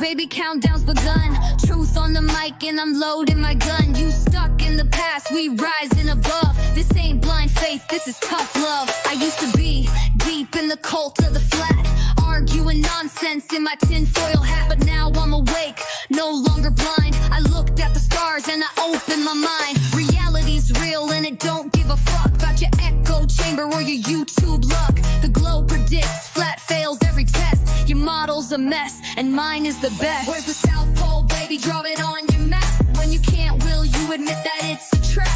baby, countdown's begun. Truth on the mic and I'm loading my gun. You stuck in the past, we rising above. This ain't blind faith, this is tough love. I used to be deep in the cult of the flat, arguing nonsense in my tinfoil hat. But now I'm awake, no longer blind. I looked at the stars and I opened my mind. Reality's real and it don't give a fuck about your echo chamber or your YouTube luck. The globe predicts flat fails every test. Your model's a mess and mine is the best. Where's the South Pole, baby? Draw it on your map. When you can't, will you admit that it's a trap?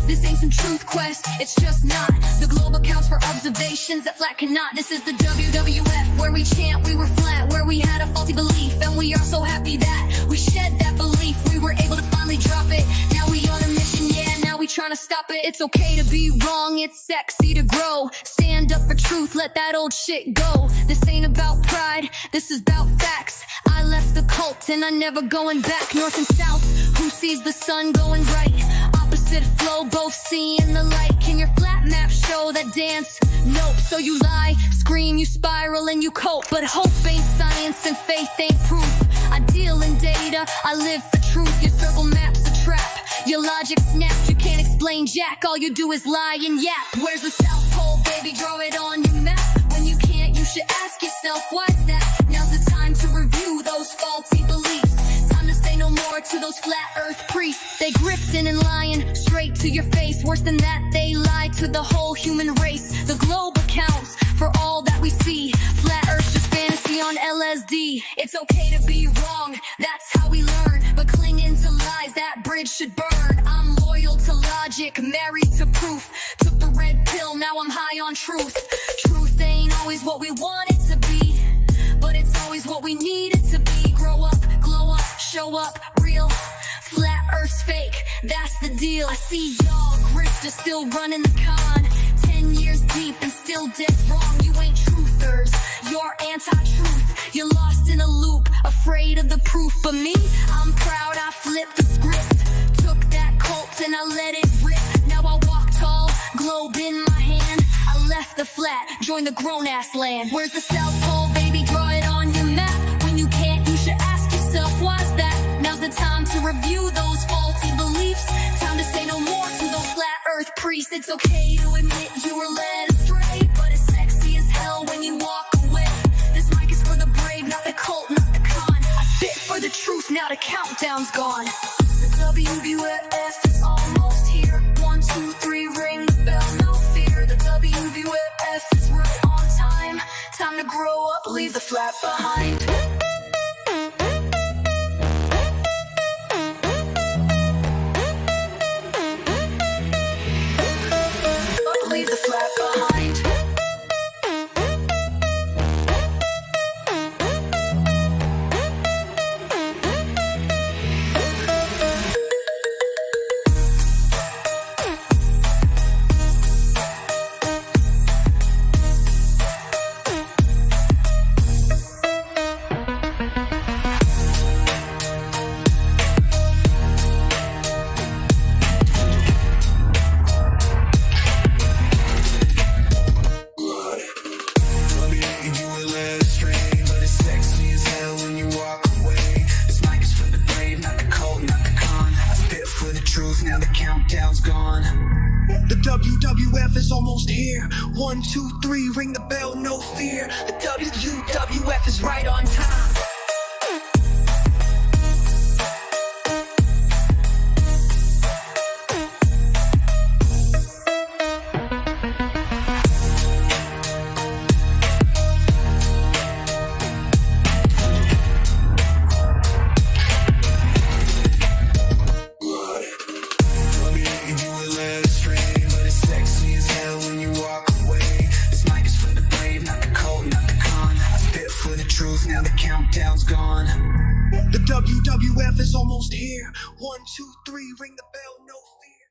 This ain't some truth quest, it's just not. The globe accounts for observations that flat cannot. This is the WWF, where we chant we were flat, where we had a faulty belief, and we are so happy that we shed that belief. We were able to finally drop it. Now we on a mission, yeah, now we trying to stop it. It's okay to be wrong, it's sexy to grow. Stand up for truth, let that old shit go. This ain't about pride, this is about facts. I left the cult and I'm never going back. North and south, who sees the sun going bright? Opposite flow, both seeing the light. Can your flat map show that dance? Nope. So you lie, scream, you spiral and you cope. But hope ain't science and faith ain't proof. I deal in data, I live for truth. Your circle map's a trap, your logic snaps. You can't explain jack, all you do is lie and yap. Where's the South Pole, baby? Draw it on your map. When you can't, you should ask yourself, why's that? Now's the time to review those faulty beliefs. Time to say no more to those flat earth priests. They grifting and lying straight to your face. Worse than that, they lie to the whole human race. The globe accounts for all that we see. Flat earth's just fantasy on LSD. It's okay to be wrong, that's how we learn. But clinging to lies, that bridge should burn. I'm loyal to logic, married to proof. Took the red pill, now I'm high on truth. Truth ain't always what we want it to be, but it's always what we need it to be. Grow up, glow up, show up, real. Flat earth's fake, that's the deal. I see y'all grifters still running the con. 10 years deep and still dead wrong. You ain't truthers, you're anti-truth. You're lost in a loop, afraid of the proof. But me, I'm proud I flipped the script. Took that cult and I let it rip. Now I walk tall, globe in my hand. I left the flat, joined the grown-ass land. Where's the South Pole, baby? Draw it on your map. When you can't, you should ask yourself, why's that? Now's the time to review those faulty beliefs. Time to say no more to those flat earth priests. It's okay to admit you were led astray, but it's sexy as hell when you walk away. This mic is for the brave, not the cult, not the con. I spit for the truth, now the countdown's gone. The WWF is almost here. 1, 2, 3, ring the bell, no fear. The WWF is right on time. Time to grow up, leave the flat behind. Leave the flat behind. Now the countdown's gone. The WWF is almost here. 1, 2, 3, ring the bell, no fear. The WWF is right on time. Now the countdown's gone. The WWF is almost here. 1, 2, 3, ring the bell, no fear.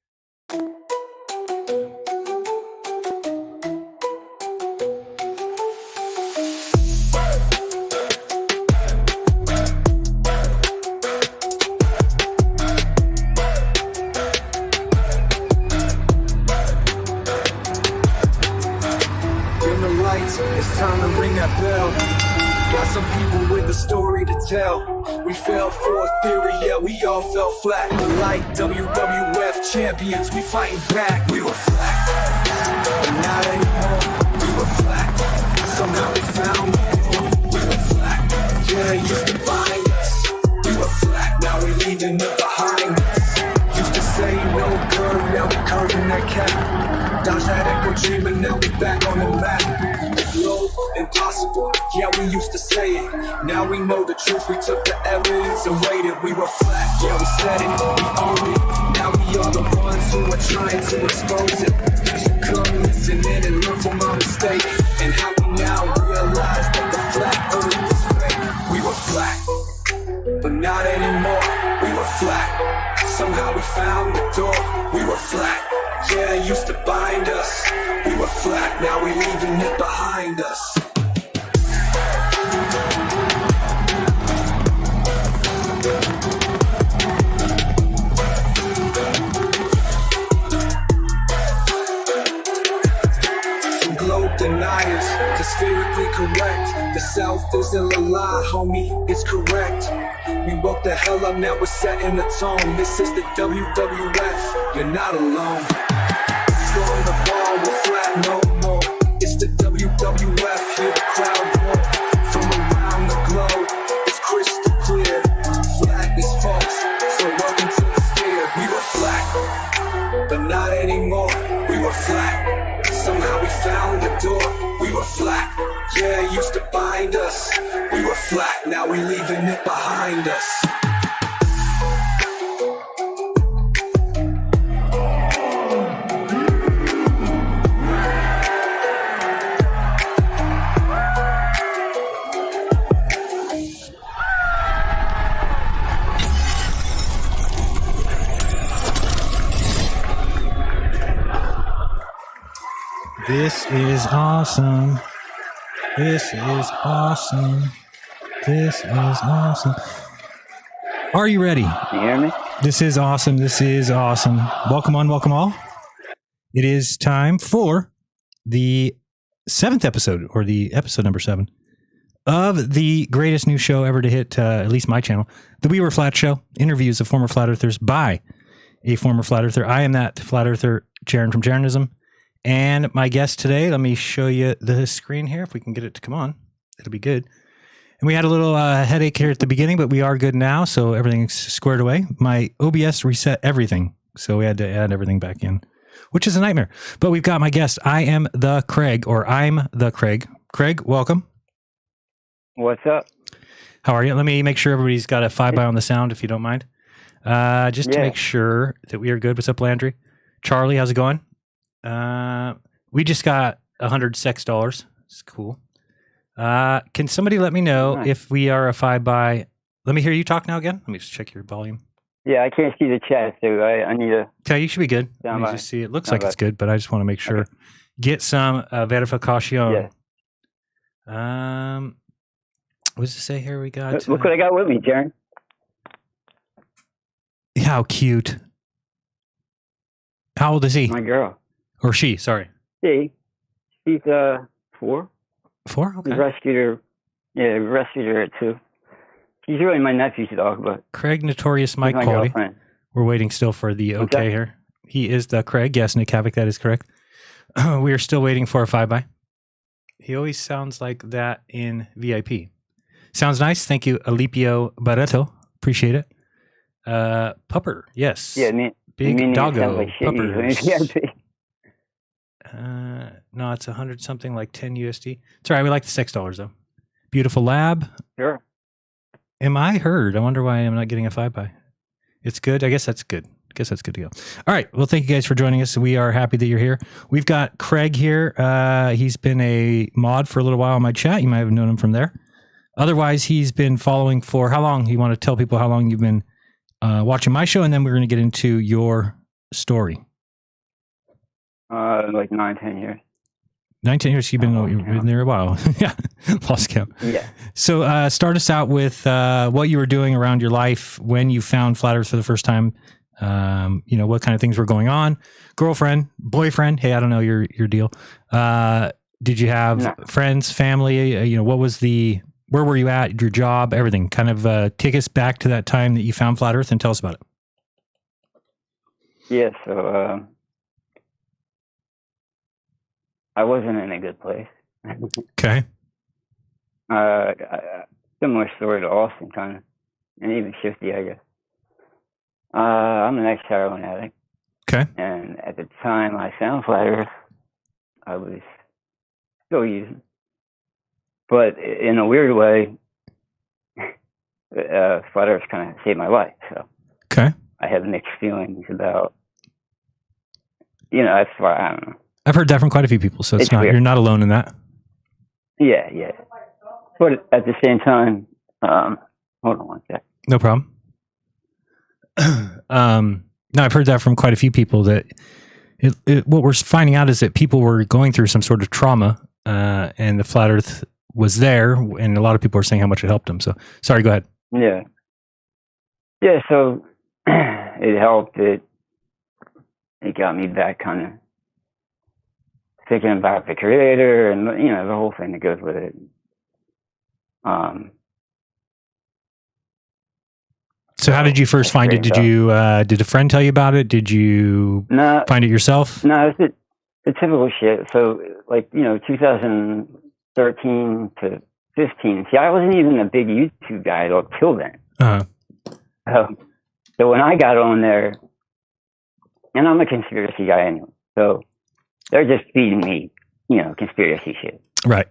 Dim the lights, it's time to ring that bell. Got some people with a story to tell. We fell for a theory, yeah, we all fell flat. But like WWF champions, we fighting back. We were flat, but not anymore. We were flat, somehow we found it. We were flat, yeah, they used to bind us. We were flat, now we're leaving it behind us. Used to say no curve, now we curving that cap. Dodge that echo chamber, now we back on the map. The globe, impossible, yeah, we used to say it. Now we know the truth, we took the evidence and waited. We were flat, yeah, we said it, we owned it. Now we are the ones who are trying to expose it. You should come listen in and learn from our mistakes, and how we now realize that the flat earth was fake. We were flat, but not anymore. We were flat, somehow we found the door. We were flat, yeah, they used to bind us. We were flat, now we're leaving it behind us. Some globe deniers, spherically correct. The South isn't a lie, homie, it's correct. We woke the hell up, now we're setting the tone. This is the WWF, you're not alone. Throwing the ball, we're flat no more. It's the WWF, hear the crowd roar. From around the globe, it's crystal clear. Flat is false, so welcome to the sphere. We were flat, but not anymore. We were flat, somehow we found the door. We were flat, yeah, it used to bind us. We were flat, now we leaving it behind us. This is awesome. This is awesome. This is awesome. Are you ready? Can you hear me? This is awesome. This is awesome. Welcome on, welcome all. It is time for the 7th episode, or the episode number 7, of the greatest new show ever to hit at least my channel, the We Were Flat Show. Interviews of former flat earthers by a former flat earther. I am that flat earther, Jaron from Jeranism. And my guest today, let me show you the screen here. If we can get it to come on, it'll be good. And we had a little headache here at the beginning, but we are good now. So everything's squared away. My OBS reset everything. So we had to add everything back in, which is a nightmare. But we've got my guest. I am the Craig, or I'm the Craig. Craig, welcome. What's up? How are you? Let me make sure everybody's got a 5x on the sound, if you don't mind. Just to make sure that we are good. What's up, Landry? Charlie, how's it going? We just got $100 It's cool. Can somebody let me know if we are a 5x? Let me hear you talk now again. Let me just check your volume. Yeah, I can't see the chat, so I need to. Okay, you should be good. Let me just see. It looks like it's good, but I just want to make sure. Okay. Get some verification. Yeah. What does it say here? We got. Look what I got with me, Jaron. How cute. How old is he? My girl. Or she, sorry. She's 4. 4? Okay. We rescued her. Yeah, we rescued her at 2. She's really my nephew's dog, but Craig Notorious Mike Quality. Girlfriend. We're waiting still for the okay here. He is the Craig. Yes, Nick Havoc, that is correct. We are still waiting for a 5x. He always sounds like that in VIP. Sounds nice. Thank you, Alipio Barreto. Appreciate it. Pupper, yes. Yeah, Big doggo. Like Puppers. No, it's 100 something, like 10 USD. It's all right. We like the $6 though. Beautiful lab. Sure. Am I heard? I wonder why I'm not getting a 5x. It's good. I guess that's good. I guess that's good to go. All right. Well, thank you guys for joining us. We are happy that you're here. We've got Craig here. He's been a mod for a little while on my chat. You might have known him from there. Otherwise, he's been following for how long? You want to tell people how long you've been watching my show, and then we're going to get into your story. Like 9-10 years. 19 years. You've been there a while. Yeah, lost count. Yeah. So start us out with what you were doing around your life when you found Flat Earth for the first time. What kind of things were going on? Girlfriend, boyfriend. Hey, I don't know your deal. Did you have friends, family? What Where were you at? Your job, everything. Kind of take us back to that time that you found Flat Earth and tell us about it. Yeah, so I wasn't in a good place. Okay. Similar story to Austin, kind of, and even Shifty, I guess. I'm an ex-heroin addict. Okay. And at the time I found Flat Earth, I was still using. But in a weird way, Flat Earth kind of saved my life. So okay. I have mixed feelings about, that's why, I don't know. I've heard that from quite a few people, so it's not weird. You're not alone in that. Yeah. But at the same time, hold on one sec. No problem. No, I've heard that from quite a few people that what we're finding out is that people were going through some sort of trauma, and the Flat Earth was there, and a lot of people are saying how much it helped them. So, sorry, go ahead. Yeah. So it helped. It got me back, kind of thinking about the Creator, and the whole thing that goes with it. So how did you first find it? Did you did a friend tell you about it? Did you find it yourself? No, it's the typical shit. So 2013 to 15. See, I wasn't even a big YouTube guy till then. So when I got on there, and I'm a conspiracy guy anyway, so they're just feeding me, conspiracy shit. Right.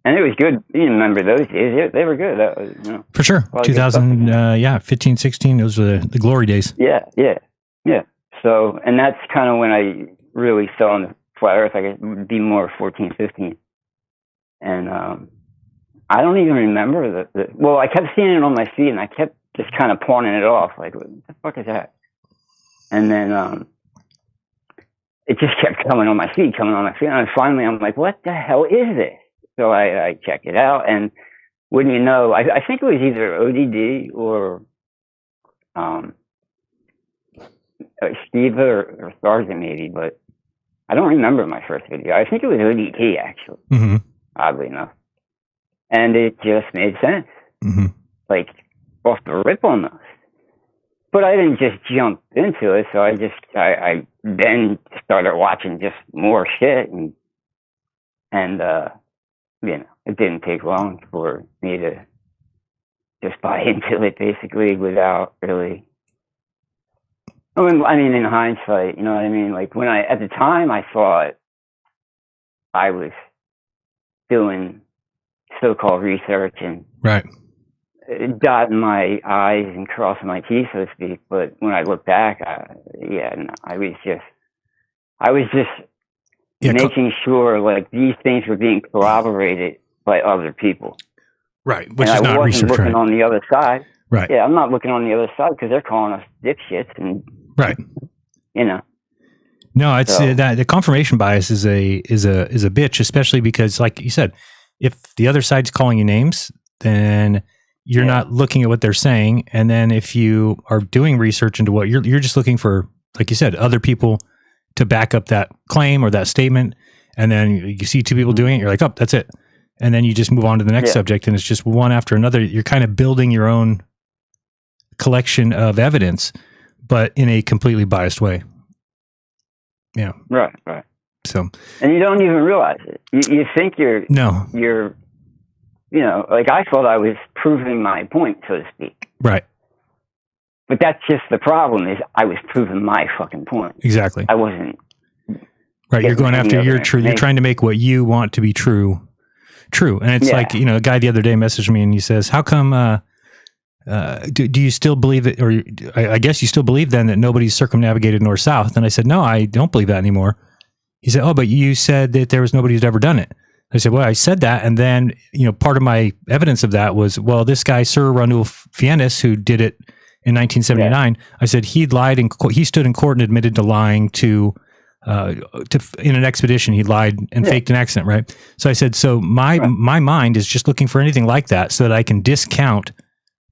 And it was good. You remember those days? They were good. That was, for sure. 15, 16. Those were the glory days. Yeah. So, and that's kind of when I really fell into Flat Earth. I guess it would be more 14, 15. And I don't even remember well, I kept seeing it on my feed, and I kept just kind of pawning it off. Like, what the fuck is that? And then it just kept coming on my feed. And finally, I'm like, what the hell is this? So I checked it out, and wouldn't you know, I think it was either ODD or Steve or Sergeant maybe, but I don't remember my first video. I think it was ODD, actually, oddly enough. And it just made sense. Like, off the rip almost. But I didn't just jump into it, so I then started watching just more shit, and it didn't take long for me to just buy into it, basically, without really. I mean, in hindsight, you know what I mean? Like, at the time, I thought I was doing so-called research and dotting my I's and crossing my T's, so to speak. But when I look back, I was just making sure, like, these things were being corroborated by other people. Right, which is not research, looking on the other side. Right. Yeah, I'm not looking on the other side because they're calling us dipshits and No, it's that the confirmation bias is a bitch, especially because, like you said, if the other side's calling you names, then you're not looking at what they're saying, and then if you are doing research into what you're just looking for, like you said, other people to back up that claim or that statement, and then you see two people doing it, you're like, oh, that's it. And then you just move on to the next subject, and it's just one after another. You're kind of building your own collection of evidence, but in a completely biased way. Yeah. Right. So, and you don't even realize it. You think you're, like, I thought I was proving my point, so to speak. Right. But that's just the problem, is I was proving my fucking point. Exactly. I wasn't. Right. You're going after your truth. You're trying to make what you want to be true. And it's like, a guy the other day messaged me and he says, how come, do you still believe it? Or I guess you still believe then that nobody's circumnavigated north south. And I said, no, I don't believe that anymore. He said, oh, but you said that there was nobody who's ever done it. I said, well, I said that. And then, part of my evidence of that was, well, this guy, Sir Ranulph Fiennes, who did it in 1979, I said he lied and he stood in court and admitted to lying to in an expedition. He lied and faked an accident. Right. So I said, so my mind is just looking for anything like that so that I can discount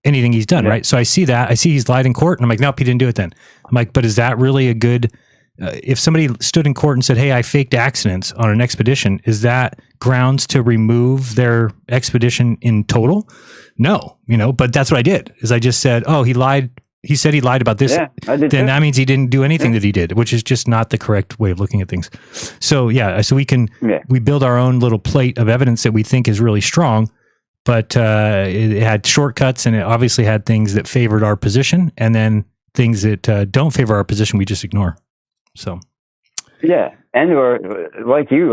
anything he's done. Right. So I see he's lied in court, and I'm like, nope, he didn't do it then. I'm like, but is that really a good, if somebody stood in court and said, hey, I faked accidents on an expedition, is that grounds to remove their expedition in total? No, but that's what I did, is I just said, oh, he lied. He said he lied about this. Yeah, I did. Then that means he didn't do anything that he did, which is just not the correct way of looking at things. So so we build our own little plate of evidence that we think is really strong, but it had shortcuts, and it obviously had things that favored our position, and then things that don't favor our position, we just ignore. So. Yeah. And or like you,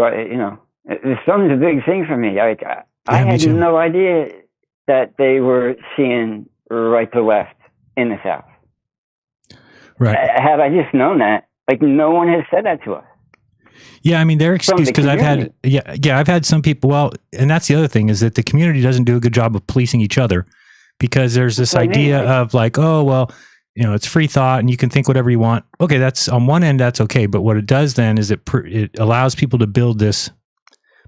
the sun's a big thing for me. I had no idea that they were seeing right to left in the South. Right. Had I just known that, no one has said that to us. Yeah, I mean, their excuse, because I've had some people, well, and that's the other thing, is that the community doesn't do a good job of policing each other, because there's this idea of oh, well, it's free thought and you can think whatever you want. Okay, that's on one end, that's okay. But what it does then is it allows people to build this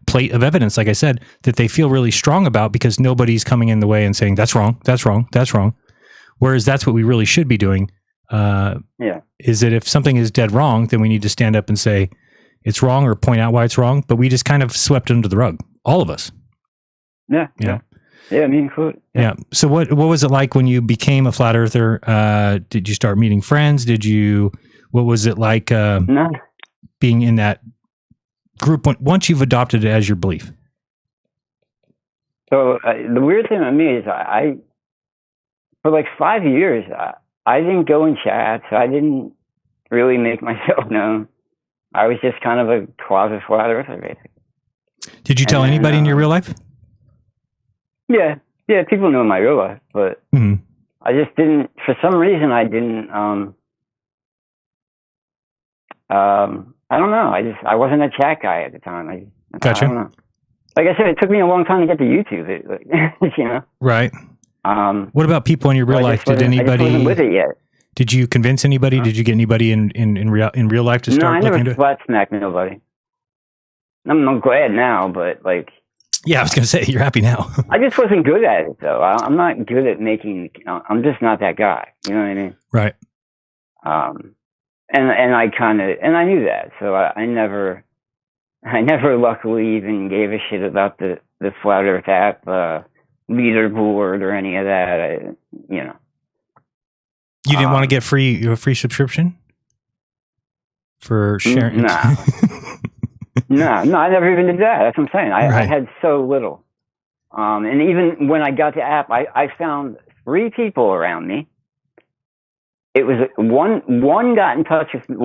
plate of evidence, like I said, that they feel really strong about, because nobody's coming in the way and saying, that's wrong, that's wrong, that's wrong. Whereas that's what we really should be doing. Is that if something is dead wrong, then we need to stand up and say it's wrong, or point out why it's wrong. But we just kind of swept it under the rug, all of us. Yeah. Yeah, me included. Yeah. So what was it like when you became a flat earther? Did you start meeting friends? What was it like being in that group once you've adopted it as your belief? So the weird thing with me is I for 5 years, I didn't go in chats. I didn't really make myself known. I was just kind of a closet flat earther, basically. Did you tell anybody in your real life? Yeah, people knew in my real life, but I just didn't. For some reason, I didn't. I don't know. I wasn't a chat guy at the time. Gotcha. I don't know. Like I said, it took me a long time to get to YouTube. Right. What about people in your real life? Did anybody? I just wasn't with it yet. Did you convince anybody? Did you get anybody in real life to start looking into it? No, I never flat smacked nobody. I'm glad now, but Yeah, I was going to say, you're happy now. I just wasn't good at it, though. I'm not good at making. I'm just not that guy. You know what I mean? Right. And I knew that, so I never luckily even gave a shit about the Flat Earth app leaderboard or any of that. You didn't want to get a free subscription for sharing? Nah. No, I never even did that. That's what I'm saying. I had so little. And even when I got the app, I found 3 people around me. It was one got in touch with me,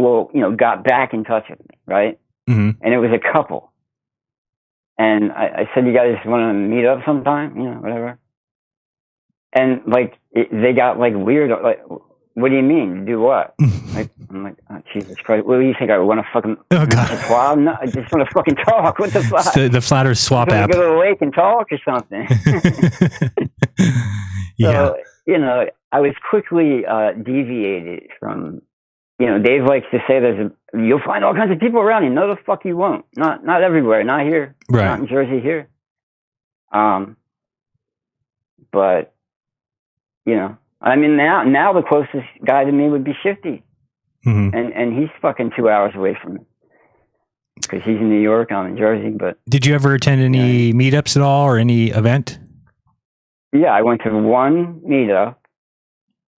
got back in touch with me, right? Mm-hmm. And it was a couple. And I said, you guys want to meet up sometime? Whatever. And they got weird, what do you mean? Do what? I'm like, oh, Jesus Christ. What do you think? I want to fucking... Oh, God. Well, no, I just want to fucking talk. What the fuck? The Flat Earth Swap app. Go to the lake and talk or something. Yeah. So, I was quickly deviated from... Dave likes to say you'll find all kinds of people around you. No, the fuck you won't. Not everywhere. Not here. Right. Not in Jersey here. But, I mean, now the closest guy to me would be Shifty. Mm-hmm. And he's fucking 2 hours away from me. Because he's in New York, I'm in Jersey. But did you ever attend any meetups at all, or any event? Yeah, I went to one meetup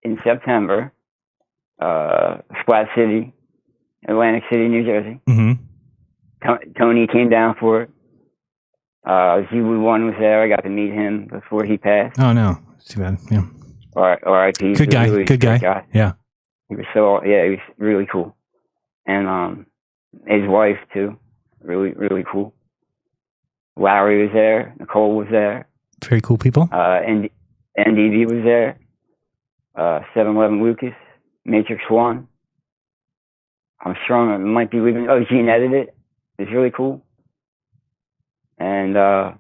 in September. Flat City, Atlantic City, New Jersey. Mm-hmm. Tony came down for it. ZW1 was there. I got to meet him before he passed. Oh, no. It's too bad. Yeah. R.I.P. Good guy. Really good guy. Yeah. He was he was really cool. And his wife, too. Really, really cool. Larry was there. Nicole was there. Very cool people. And NDB was there. 7-Eleven Lucas. Matrix 1. I'm strong. I might be leaving. Oh, Gene edited. It's really cool. And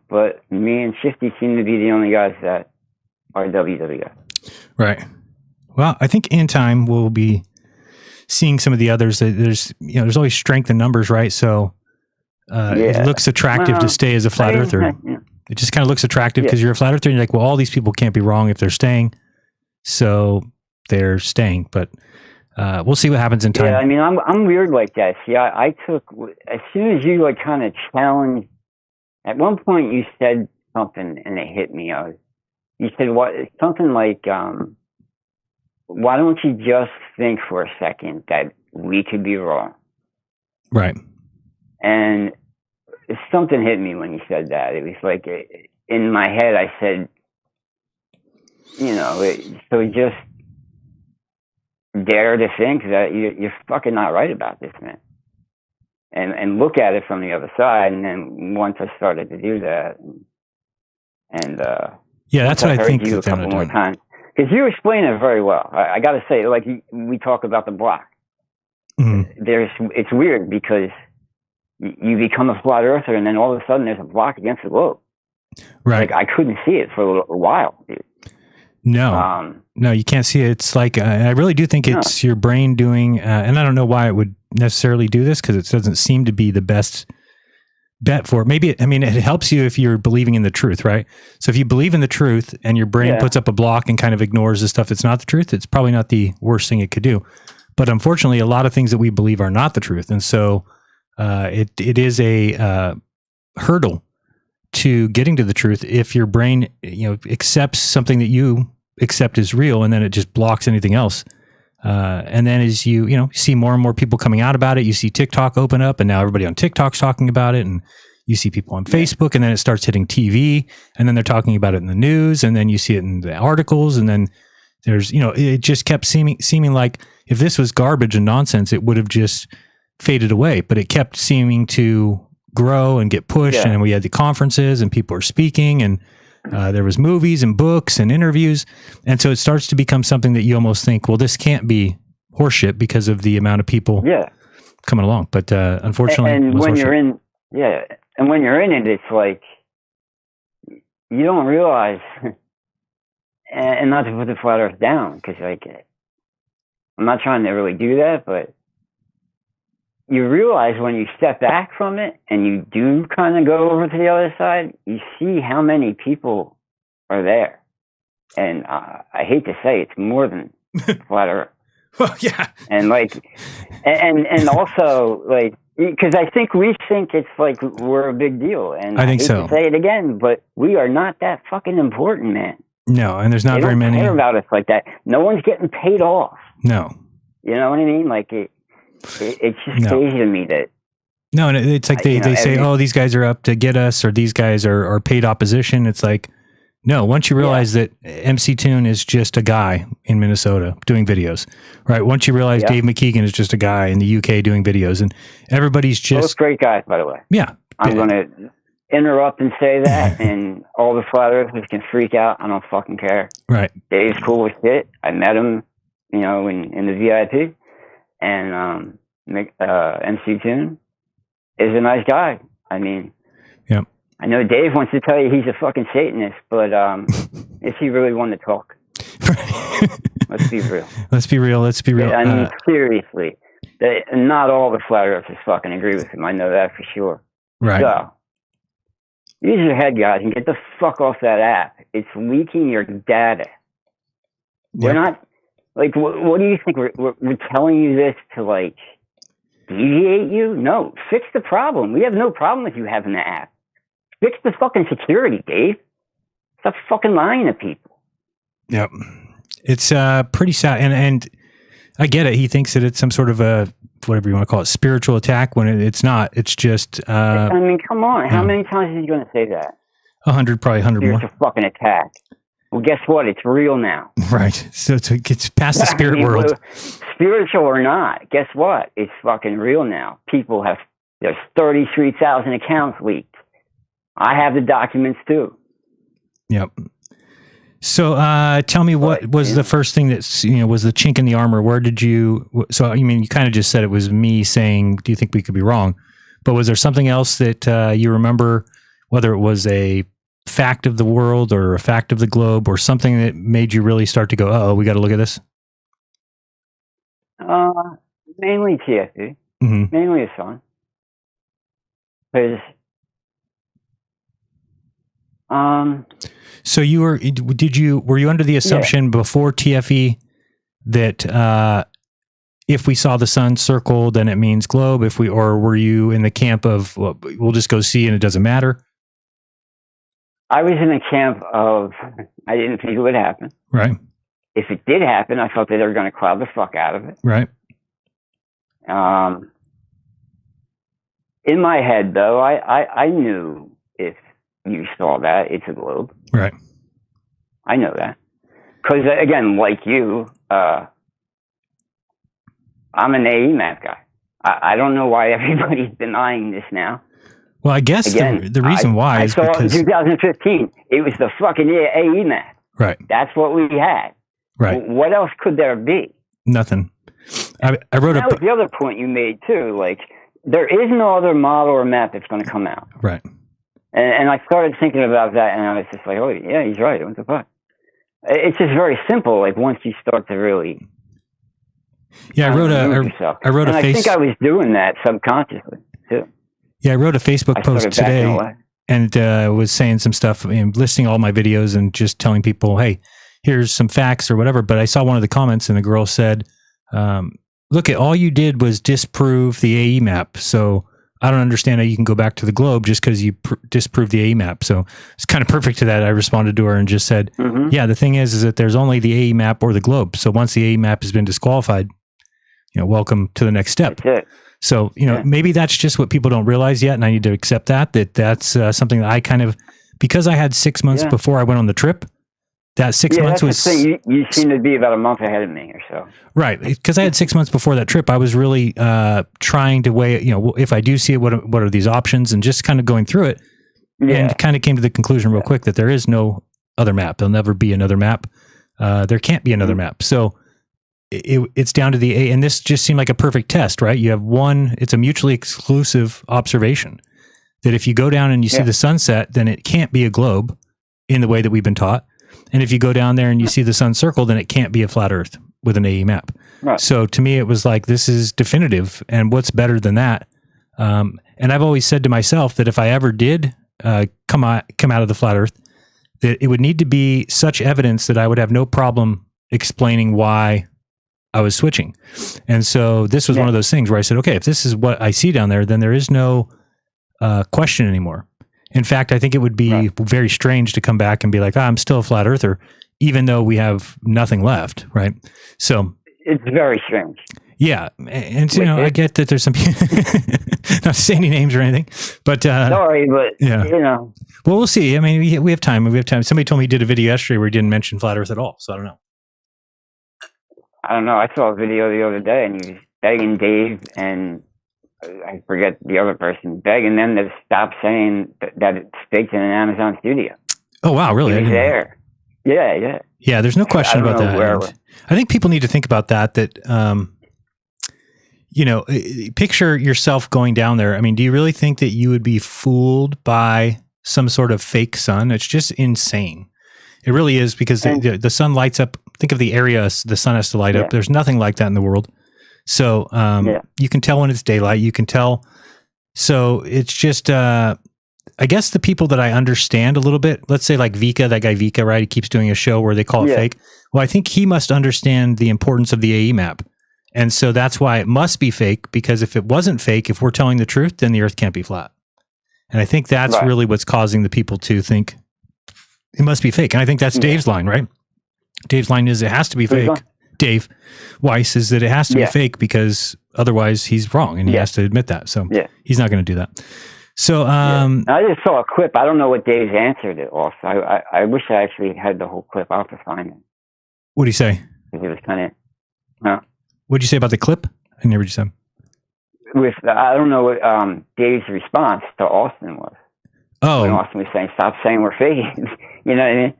but me and Shifty seem to be the only guys that are WWF. Right. Well, I think in time we'll be seeing some of the others. There's always strength in numbers, right? So it looks attractive to stay as a flat earther. Yeah. It just kind of looks attractive because you're a flat earther, and you're like, well, all these people can't be wrong if they're staying. So they're staying, but we'll see what happens in time. Yeah, I mean, I'm weird like that. See, I took, as soon as you kind of challenged At one point, you said something and it hit me. You said what? Something like, "Why don't you just think for a second that we could be wrong?" Right. And something hit me when you said that. It was like in my head, I said, so just dare to think that you're fucking not right about this, man. And look at it from the other side. And then once I started to do that, and yeah, that's what I think. You a couple more times because you explain it very well. I got to say, like we talk about the block. Mm-hmm. It's weird because you become a flat earther, and then all of a sudden there's a block against the globe. Right. Like I couldn't see it for a while, dude. No, no, you can't see it. It's like, I really do think it's your brain doing, and I don't know why it would necessarily do this because it doesn't seem to be the best bet for it. Maybe, it helps you if you're believing in the truth, right? So if you believe in the truth and your brain puts up a block and kind of ignores the stuff that's not the truth, it's probably not the worst thing it could do. But unfortunately, a lot of things that we believe are not the truth. And so it is a hurdle to getting to the truth if your brain, accepts something that you accept as real, and then it just blocks anything else. And then as you see more and more people coming out about it, you see TikTok open up, and now everybody on TikTok's talking about it, and you see people on Facebook, and then it starts hitting TV, and then they're talking about it in the news, and then you see it in the articles, and then there's, it just kept seeming like if this was garbage and nonsense, it would have just faded away, but it kept seeming to grow and get pushed. And we had the conferences and people are speaking, and there was movies and books and interviews. And so it starts to become something that you almost think, well, this can't be horseshit because of the amount of people coming along. But unfortunately, and when you're in, and when you're in it, it's like, you don't realize, and not to put the flat earth down, because like, I'm not trying to really do that, but you realize when you step back from it and you do kind of go over to the other side, you see how many people are there. And I hate to say it's more than flat earth. Well, yeah. And like, and also like, because I think we think it's like we're a big deal. And I think hate so. to say it again, but we are not that fucking important, man. No, and there's not very many. They don't care about us like that. No one's getting paid off. No. You know what I mean? Like it's just crazy to me that. No, and it's like they say, oh, these guys are up to get us, or these guys are paid opposition. It's like, no, once you realize that MC Toon is just a guy in Minnesota doing videos, right? Once you realize Dave McKeegan is just a guy in the UK doing videos, and everybody's just... Both great guys, by the way. Yeah. I'm going to interrupt and say that, and all the flat earthers can freak out. I don't fucking care. Right. Dave's cool as shit. I met him, in the VIP. And MC Toon is a nice guy. I mean, I know Dave wants to tell you he's a fucking Satanist, but is he really one to talk? Let's be real. Let's be real. Let's be real. I mean, seriously, not all the flat earthers fucking agree with him. I know that for sure. Right. So, use your head, guys, and get the fuck off that app. It's leaking your data. We're not... Like, what do you think? We're telling you this to, like, deviate you? No. Fix the problem. We have no problem with you having the app. Fix the fucking security, Dave. Stop fucking lying to people. Yep. It's pretty sad. And I get it. He thinks that it's some sort of a, whatever you want to call it, spiritual attack when it's not. It's just... I mean, come on. How many times is he going to say that? 100, probably 100 more. It's a fucking attack. Well, guess what? It's real now. Right. So it's past the spirit world. Spiritual or not, guess what? It's fucking real now. There's 33,000 accounts leaked. I have the documents too. Yep. So tell me, what was the first thing that, was the chink in the armor? Where did you, so you kind of just said it was me saying, do you think we could be wrong? But was there something else that you remember, whether it was a fact of the world or a fact of the globe or something that made you really start to go, oh, we got to look at this? Mainly TFE. Mm-hmm. Mainly his son. Because so were you under the assumption before TFE that if we saw the sun circle, then it means globe? Or were you in the camp of, well, we'll just go see and it doesn't matter? I was in the camp of, I didn't think it would happen. Right. If it did happen, I felt that they were going to cloud the fuck out of it. Right. In my head, though, I knew if you saw that, it's a globe. Right. I know that. Because, again, like you, I'm an AE map guy. I don't know why everybody's denying this now. Well, I guess Again, the reason why is I saw because in 2015, it was the fucking AE map. right. That's what we had. Right. What else could there be? Nothing. I wrote That was the other point you made, too. Like, there is no other model or map that's going to come out. Right. And I started thinking about that, and I was just like, oh, yeah, he's right. What the fuck? It's just very simple, like, once you start to really... Yeah, I wrote I think I was doing that subconsciously, too. Yeah, I wrote a Facebook post today and was saying some stuff, listing all my videos and just telling people, hey, here's some facts or whatever. But I saw one of the comments and the girl said, look, all you did was disprove the AE map. So I don't understand how you can go back to the globe just because you disproved the AE map. So it's kind of perfect to that. I responded to her and just said, yeah, the thing is that there's only the AE map or the globe. So once the AE map has been disqualified, welcome to the next step. That's it. So, maybe that's just what people don't realize yet. And I need to accept that's something that I kind of, because I had 6 months before I went on the trip, that 6 months was... The thing. You seem to be about a month ahead of me or so. Right. Because I had 6 months before that trip. I was really trying to weigh, if I do see it, what are these options? And just kind of going through it and kind of came to the conclusion real quick that there is no other map. There'll never be another map. There can't be another map. So it's down to the A, and this just seemed like a perfect test, right? You have it's a mutually exclusive observation that if you go down and you see the sunset, then it can't be a globe in the way that we've been taught. And if you go down there and you see the sun circle, then it can't be a flat earth with an AE map. Right. So to me, it was like, this is definitive. And what's better than that? And I've always said to myself that if I ever did come out of the flat earth, that it would need to be such evidence that I would have no problem explaining why I was switching. And so this was one of those things where I said, okay, if this is what I see down there, then there is no question anymore. In fact, I think it would be very strange to come back and be like, I'm still a flat earther, even though we have nothing left. Right. So it's very strange. Yeah. And I get that there's some, not to say any names or anything, but, sorry, but well, we'll see. I mean, we have time. Somebody told me he did a video yesterday where he didn't mention flat earth at all. So I don't know. I don't know. I saw a video the other day, and he was begging Dave and I forget the other person, begging them to stop saying that it's faked in an Amazon studio. Oh wow, really? He was there. Yeah. Yeah, there's no question about that. I think people need to think about that. Picture yourself going down there. I mean, do you really think that you would be fooled by some sort of fake sun? It's just insane. It really is, because the sun lights up. Think of the area the sun has to light up. There's nothing like that in the world. So you can tell when it's daylight. You can tell. So it's just, I guess the people that I understand a little bit, let's say like Vika, that guy Vika, right? He keeps doing a show where they call it fake. Well, I think he must understand the importance of the AE map. And so that's why it must be fake, because if it wasn't fake, if we're telling the truth, then the earth can't be flat. And I think that's really what's causing the people to think it must be fake. And I think that's Dave's line, right? Dave's line is it has to be fake. Dave Weiss is that it has to be fake, because otherwise he's wrong, and he has to admit that. So he's not going to do that. So I just saw a clip. I don't know what Dave's answered it also. I wish I actually had the whole clip. I'll have to find it. What do you say? It was kind of... What'd you say about the clip? I never just said. I don't know what Dave's response to Austin was. Oh. When Austin was saying, stop saying we're fake. You know what I mean?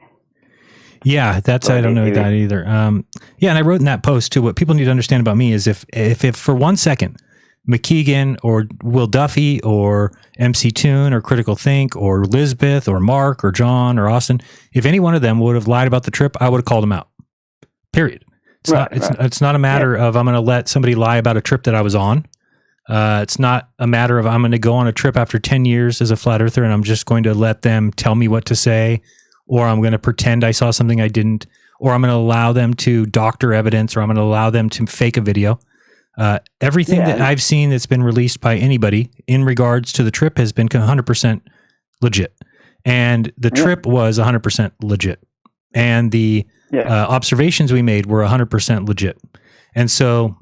Yeah, I don't know that either. And I wrote in that post too, what people need to understand about me is if for 1 second, McKeegan or Will Duffy or MC Toon or Critical Think or Lisbeth or Mark or John or Austin, if any one of them would have lied about the trip, I would have called them out. Period. It's not a matter of I'm going to let somebody lie about a trip that I was on. It's not a matter of I'm going to go on a trip after 10 years as a flat earther and I'm just going to let them tell me what to say, or I'm going to pretend I saw something I didn't, or I'm going to allow them to doctor evidence, or I'm going to allow them to fake a video. Everything that I've seen that's been released by anybody in regards to the trip has been 100% legit. And the trip was 100% legit. And the observations we made were 100% legit. And so,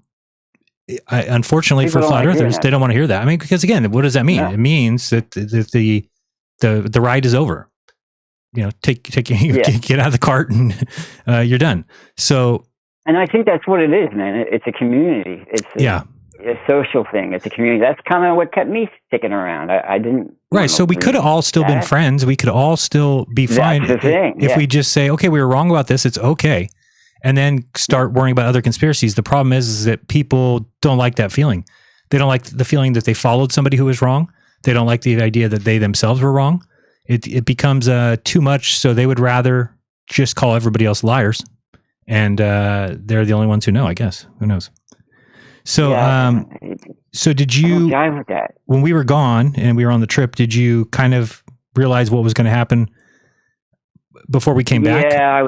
unfortunately People for flat don't wanna hear earthers, that. they don't want to hear that. I mean, because again, what does that mean? Yeah. It means that the ride is over. You know, get out of the cart and you're done. So, And I think that's what it is, man. It's a community. It's a social thing. It's a community. That's kind of what kept me sticking around. I didn't. Right. So we could have all still been friends. We could all still be fine That's the thing. if we just say, okay, we were wrong about this. It's okay. And then start worrying about other conspiracies. The problem is that people don't like that feeling. They don't like the feeling that they followed somebody who was wrong. They don't like the idea that they themselves were wrong. It becomes too much. So they would rather just call everybody else liars. And they're the only ones who know, I guess. Who knows? So, so did you, jive with that. when we were gone and we were on the trip, did you kind of realize what was going to happen before we came back? Yeah,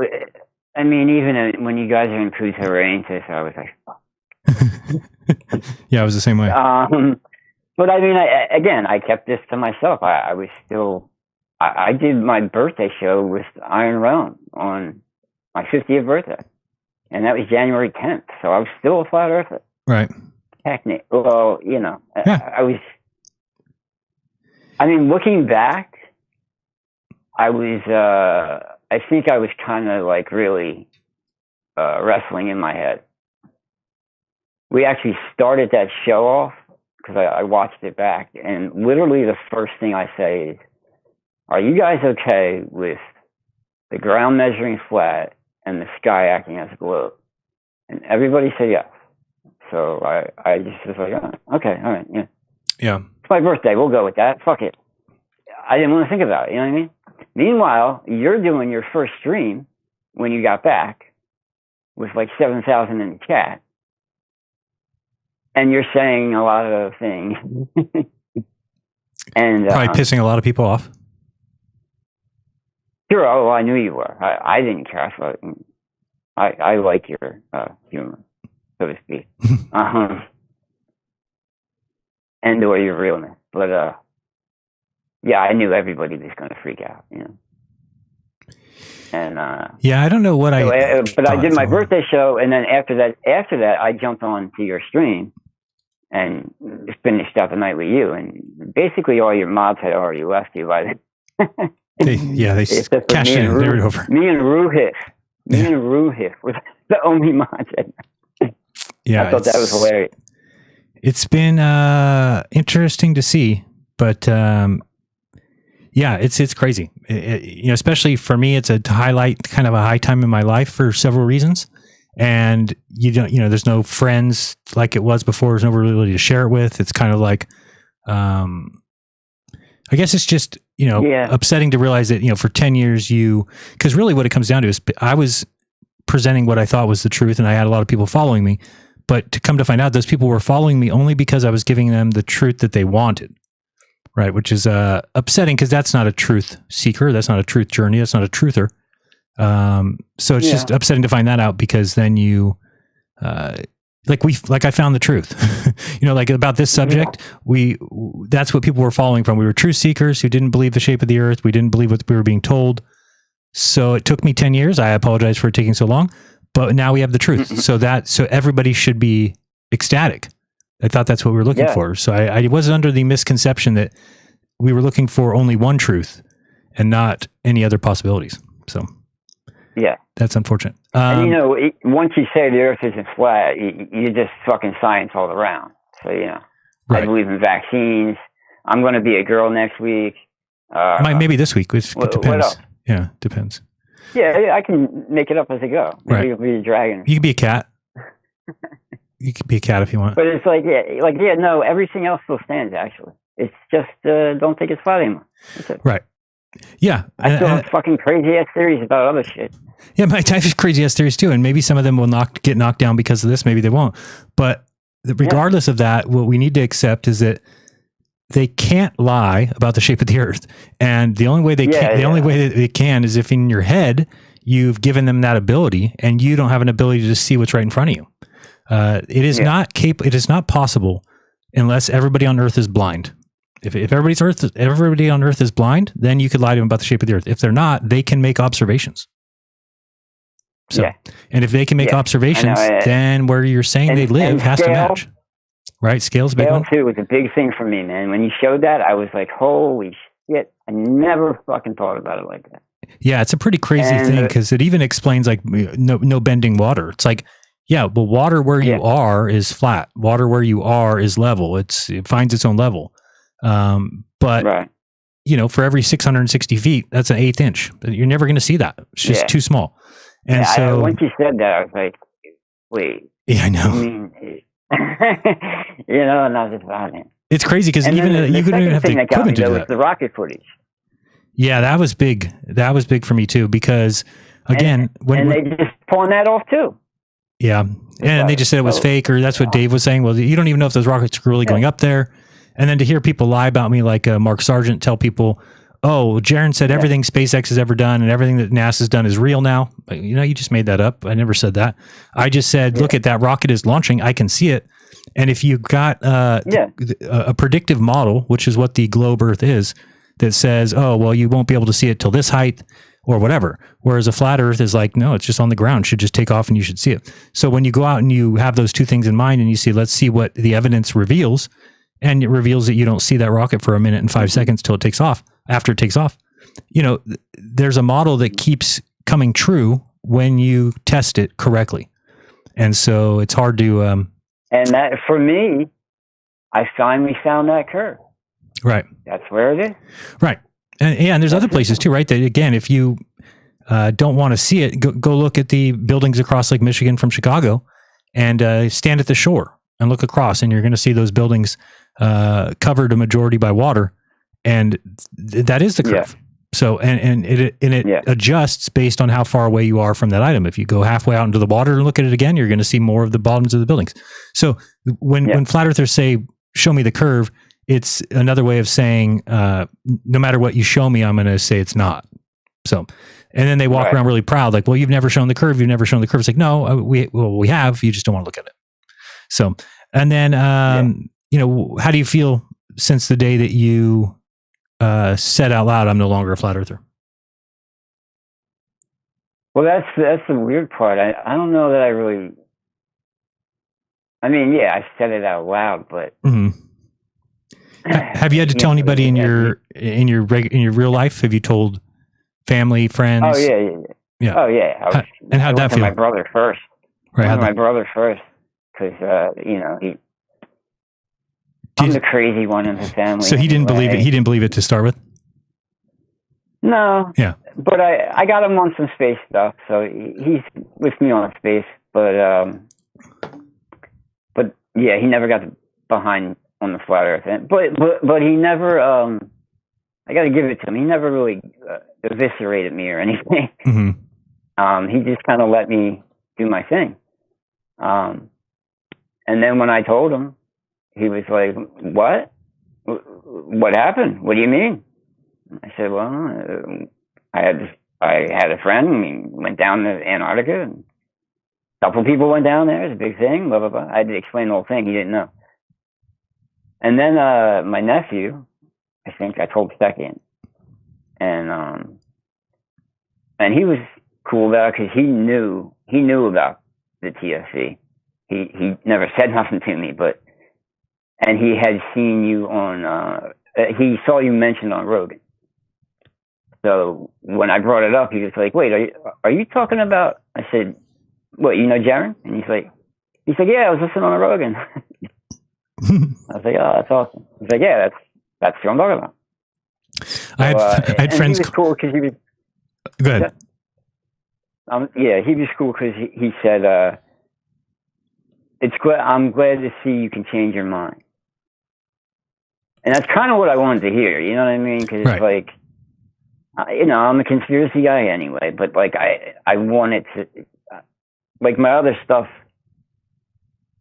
I mean, even when you guys are in Punta Arenas, I was like, fuck. Yeah, I was the same way. But I mean, I kept this to myself. I was still, I did my birthday show with Iron Realm on my 50th birthday. And that was January 10th. So I was still a flat earther. Right. Technically. Well, you know, Yeah. I mean, looking back, I think I was kind of like really wrestling in my head. We actually started that show off because I watched it back. And literally the first thing I say is, are you guys okay with the ground measuring flat and the sky acting as a globe? And everybody said yes. So I just was like, oh, okay, all right, yeah. Yeah. It's my birthday. We'll go with that. Fuck it. I didn't want to think about it. You know what I mean? Meanwhile, you're doing your first stream when you got back with like 7,000 in the chat. And you're saying a lot of things. And Probably pissing a lot of people off. Sure. Oh, I knew you were. I didn't care. I like your humor, so to speak, and or your realness. But yeah, I knew everybody was going to freak out, you know. And yeah, I don't know what but I did my birthday show, and then after that, I jumped on to your stream and finished out the night with you. And basically, all your mods had already left you by then. They cashed in. They were over. Me and Ruhif were the only mods. Yeah, I thought that was hilarious. It's been interesting to see, but yeah, it's crazy. You know, especially for me, it's a highlight, kind of a high time in my life for several reasons. And there's no friends like it was before. There's nobody really to share it with. It's kind of like, I guess it's just, upsetting to realize that, for 10 years because really what it comes down to is I was presenting what I thought was the truth and I had a lot of people following me, but to come to find out those people were following me only because I was giving them the truth that they wanted. Right. Which is upsetting because that's not a truth seeker. That's not a truth journey. That's not a truther. So it's just upsetting to find that out because then I found the truth, like about this subject, that's what people were following from. We were truth seekers who didn't believe the shape of the earth. We didn't believe what we were being told. So it took me 10 years. I apologize for it taking so long, but now we have the truth. So everybody should be ecstatic. I thought that's what we were looking for. So I was under the misconception that we were looking for only one truth and not any other possibilities. So yeah, that's unfortunate. And once you say the earth isn't flat, you're just fucking science all around. So, right. I believe in vaccines. I'm going to be a girl next week. Maybe this week. It depends. What else? Yeah, depends. Yeah, I can make it up as I go. Maybe you'll be a dragon. You could be a cat. You could be a cat if you want. But it's no, everything else still stands, actually. It's just, don't think it's flat anymore. That's it. Right. Yeah. I still have fucking crazy-ass theories about other shit. Yeah, I have crazy-ass theories too, and maybe some of them will get knocked down because of this, maybe they won't. But regardless of that, what we need to accept is that they can't lie about the shape of the earth. And the only way way that they can is if in your head, you've given them that ability and you don't have an ability to see what's right in front of you. It is not possible unless everybody on earth is blind. If everybody on Earth is blind, then you could lie to them about the shape of the Earth. If they're not, they can make observations. So, and if they can make observations, then where you're saying they live has to match. Right? Scale's a big one. Scale, too, was a big thing for me, man. When you showed that, I was like, holy shit. I never fucking thought about it like that. Yeah, it's a pretty crazy thing because it even explains like no bending water. It's like, yeah, but water where you are is flat. Water where you are is level. It finds its own level. But you know, for every 660 feet, that's an 1/8 inch. You're never going to see that. It's just too small. And so once you said that, I was like, wait. Yeah, I know. You know, and I was just about it. It's crazy because even you couldn't even have the equipment to do that. Was the rocket footage. Yeah, that was big. That was big for me too because again, when they just pawn that off too. Yeah, and they just said it was fake, or that's what Dave was saying. Well, you don't even know if those rockets are really going up there. And then to hear people lie about me, like Mark Sargent, tell people, "Oh, Jaron said everything SpaceX has ever done and everything that NASA's done is real now." You know, you just made that up. I never said that. I just said, "Look at that rocket is launching. I can see it." And if you got a predictive model, which is what the globe Earth is, that says, "Oh, well, you won't be able to see it till this height." Or whatever. Whereas a flat Earth is like, no, it's just on the ground. It should just take off and you should see it. So when you go out and you have those two things in mind and you see, let's see what the evidence reveals, and it reveals that you don't see that rocket for 1 minute and 5 seconds till it takes off. After it takes off, you know, there's a model that keeps coming true when you test it correctly. And so it's hard to. And that for me, I finally found that curve. Right. That's where it is. Right. And there's other places too, right? That again, if you don't want to see it, go look at the buildings across Lake Michigan from Chicago, and stand at the shore and look across, and you're going to see those buildings covered a majority by water, and that is the curve. Yeah. So and it adjusts based on how far away you are from that item. If you go halfway out into the water and look at it again, you're going to see more of the bottoms of the buildings. So when flat earthers say, "Show me the curve," it's another way of saying, no matter what you show me, I'm going to say it's not. So, and then they walk around really proud, like, "Well, you've never shown the curve. You've never shown the curve." It's like, no, we have. You just don't want to look at it. So, and then, you know, how do you feel since the day that you said out loud, "I'm no longer a flat earther"? Well, that's the weird part. I don't know that I really. I mean, yeah, I said it out loud, but. Mm-hmm. Have you had to tell anybody in your real life? Have you told family, friends? Oh yeah. Oh yeah. And how'd that feel? My brother first. Right. My brother first, because you know I'm the crazy one in the family. So he didn't believe it. He didn't believe it to start with. No. Yeah. But I got him on some space stuff, so he's with me on space. But yeah, he never got behind on the flat Earth, but he never. I got to give it to him. He never really eviscerated me or anything. Mm-hmm. He just kind of let me do my thing. And then when I told him, he was like, "What? What happened? What do you mean?" I said, "Well, I had a friend. We went down to Antarctica, and a couple people went down there. It's a big thing. Blah blah blah." I had to explain the whole thing. He didn't know. And then my nephew, I think I told second, and he was cool about it because he knew about the TFC. He never said nothing to me, and he had seen you on. He saw you mentioned on Rogan. So when I brought it up, he was like, "Wait, are you talking about?" I said, "What, you know Jaron?" And he's like, "Yeah, I was listening on Rogan." I was like, "Oh, that's awesome." He's like, "Yeah, that's what I'm talking about." So, I had friends. He was cool because he was. Go ahead. Yeah, he was cool because he said, I'm glad to see you can change your mind," and that's kind of what I wanted to hear. You know what I mean? Because it's like, you know, I'm a conspiracy guy anyway, but like I wanted to, like my other stuff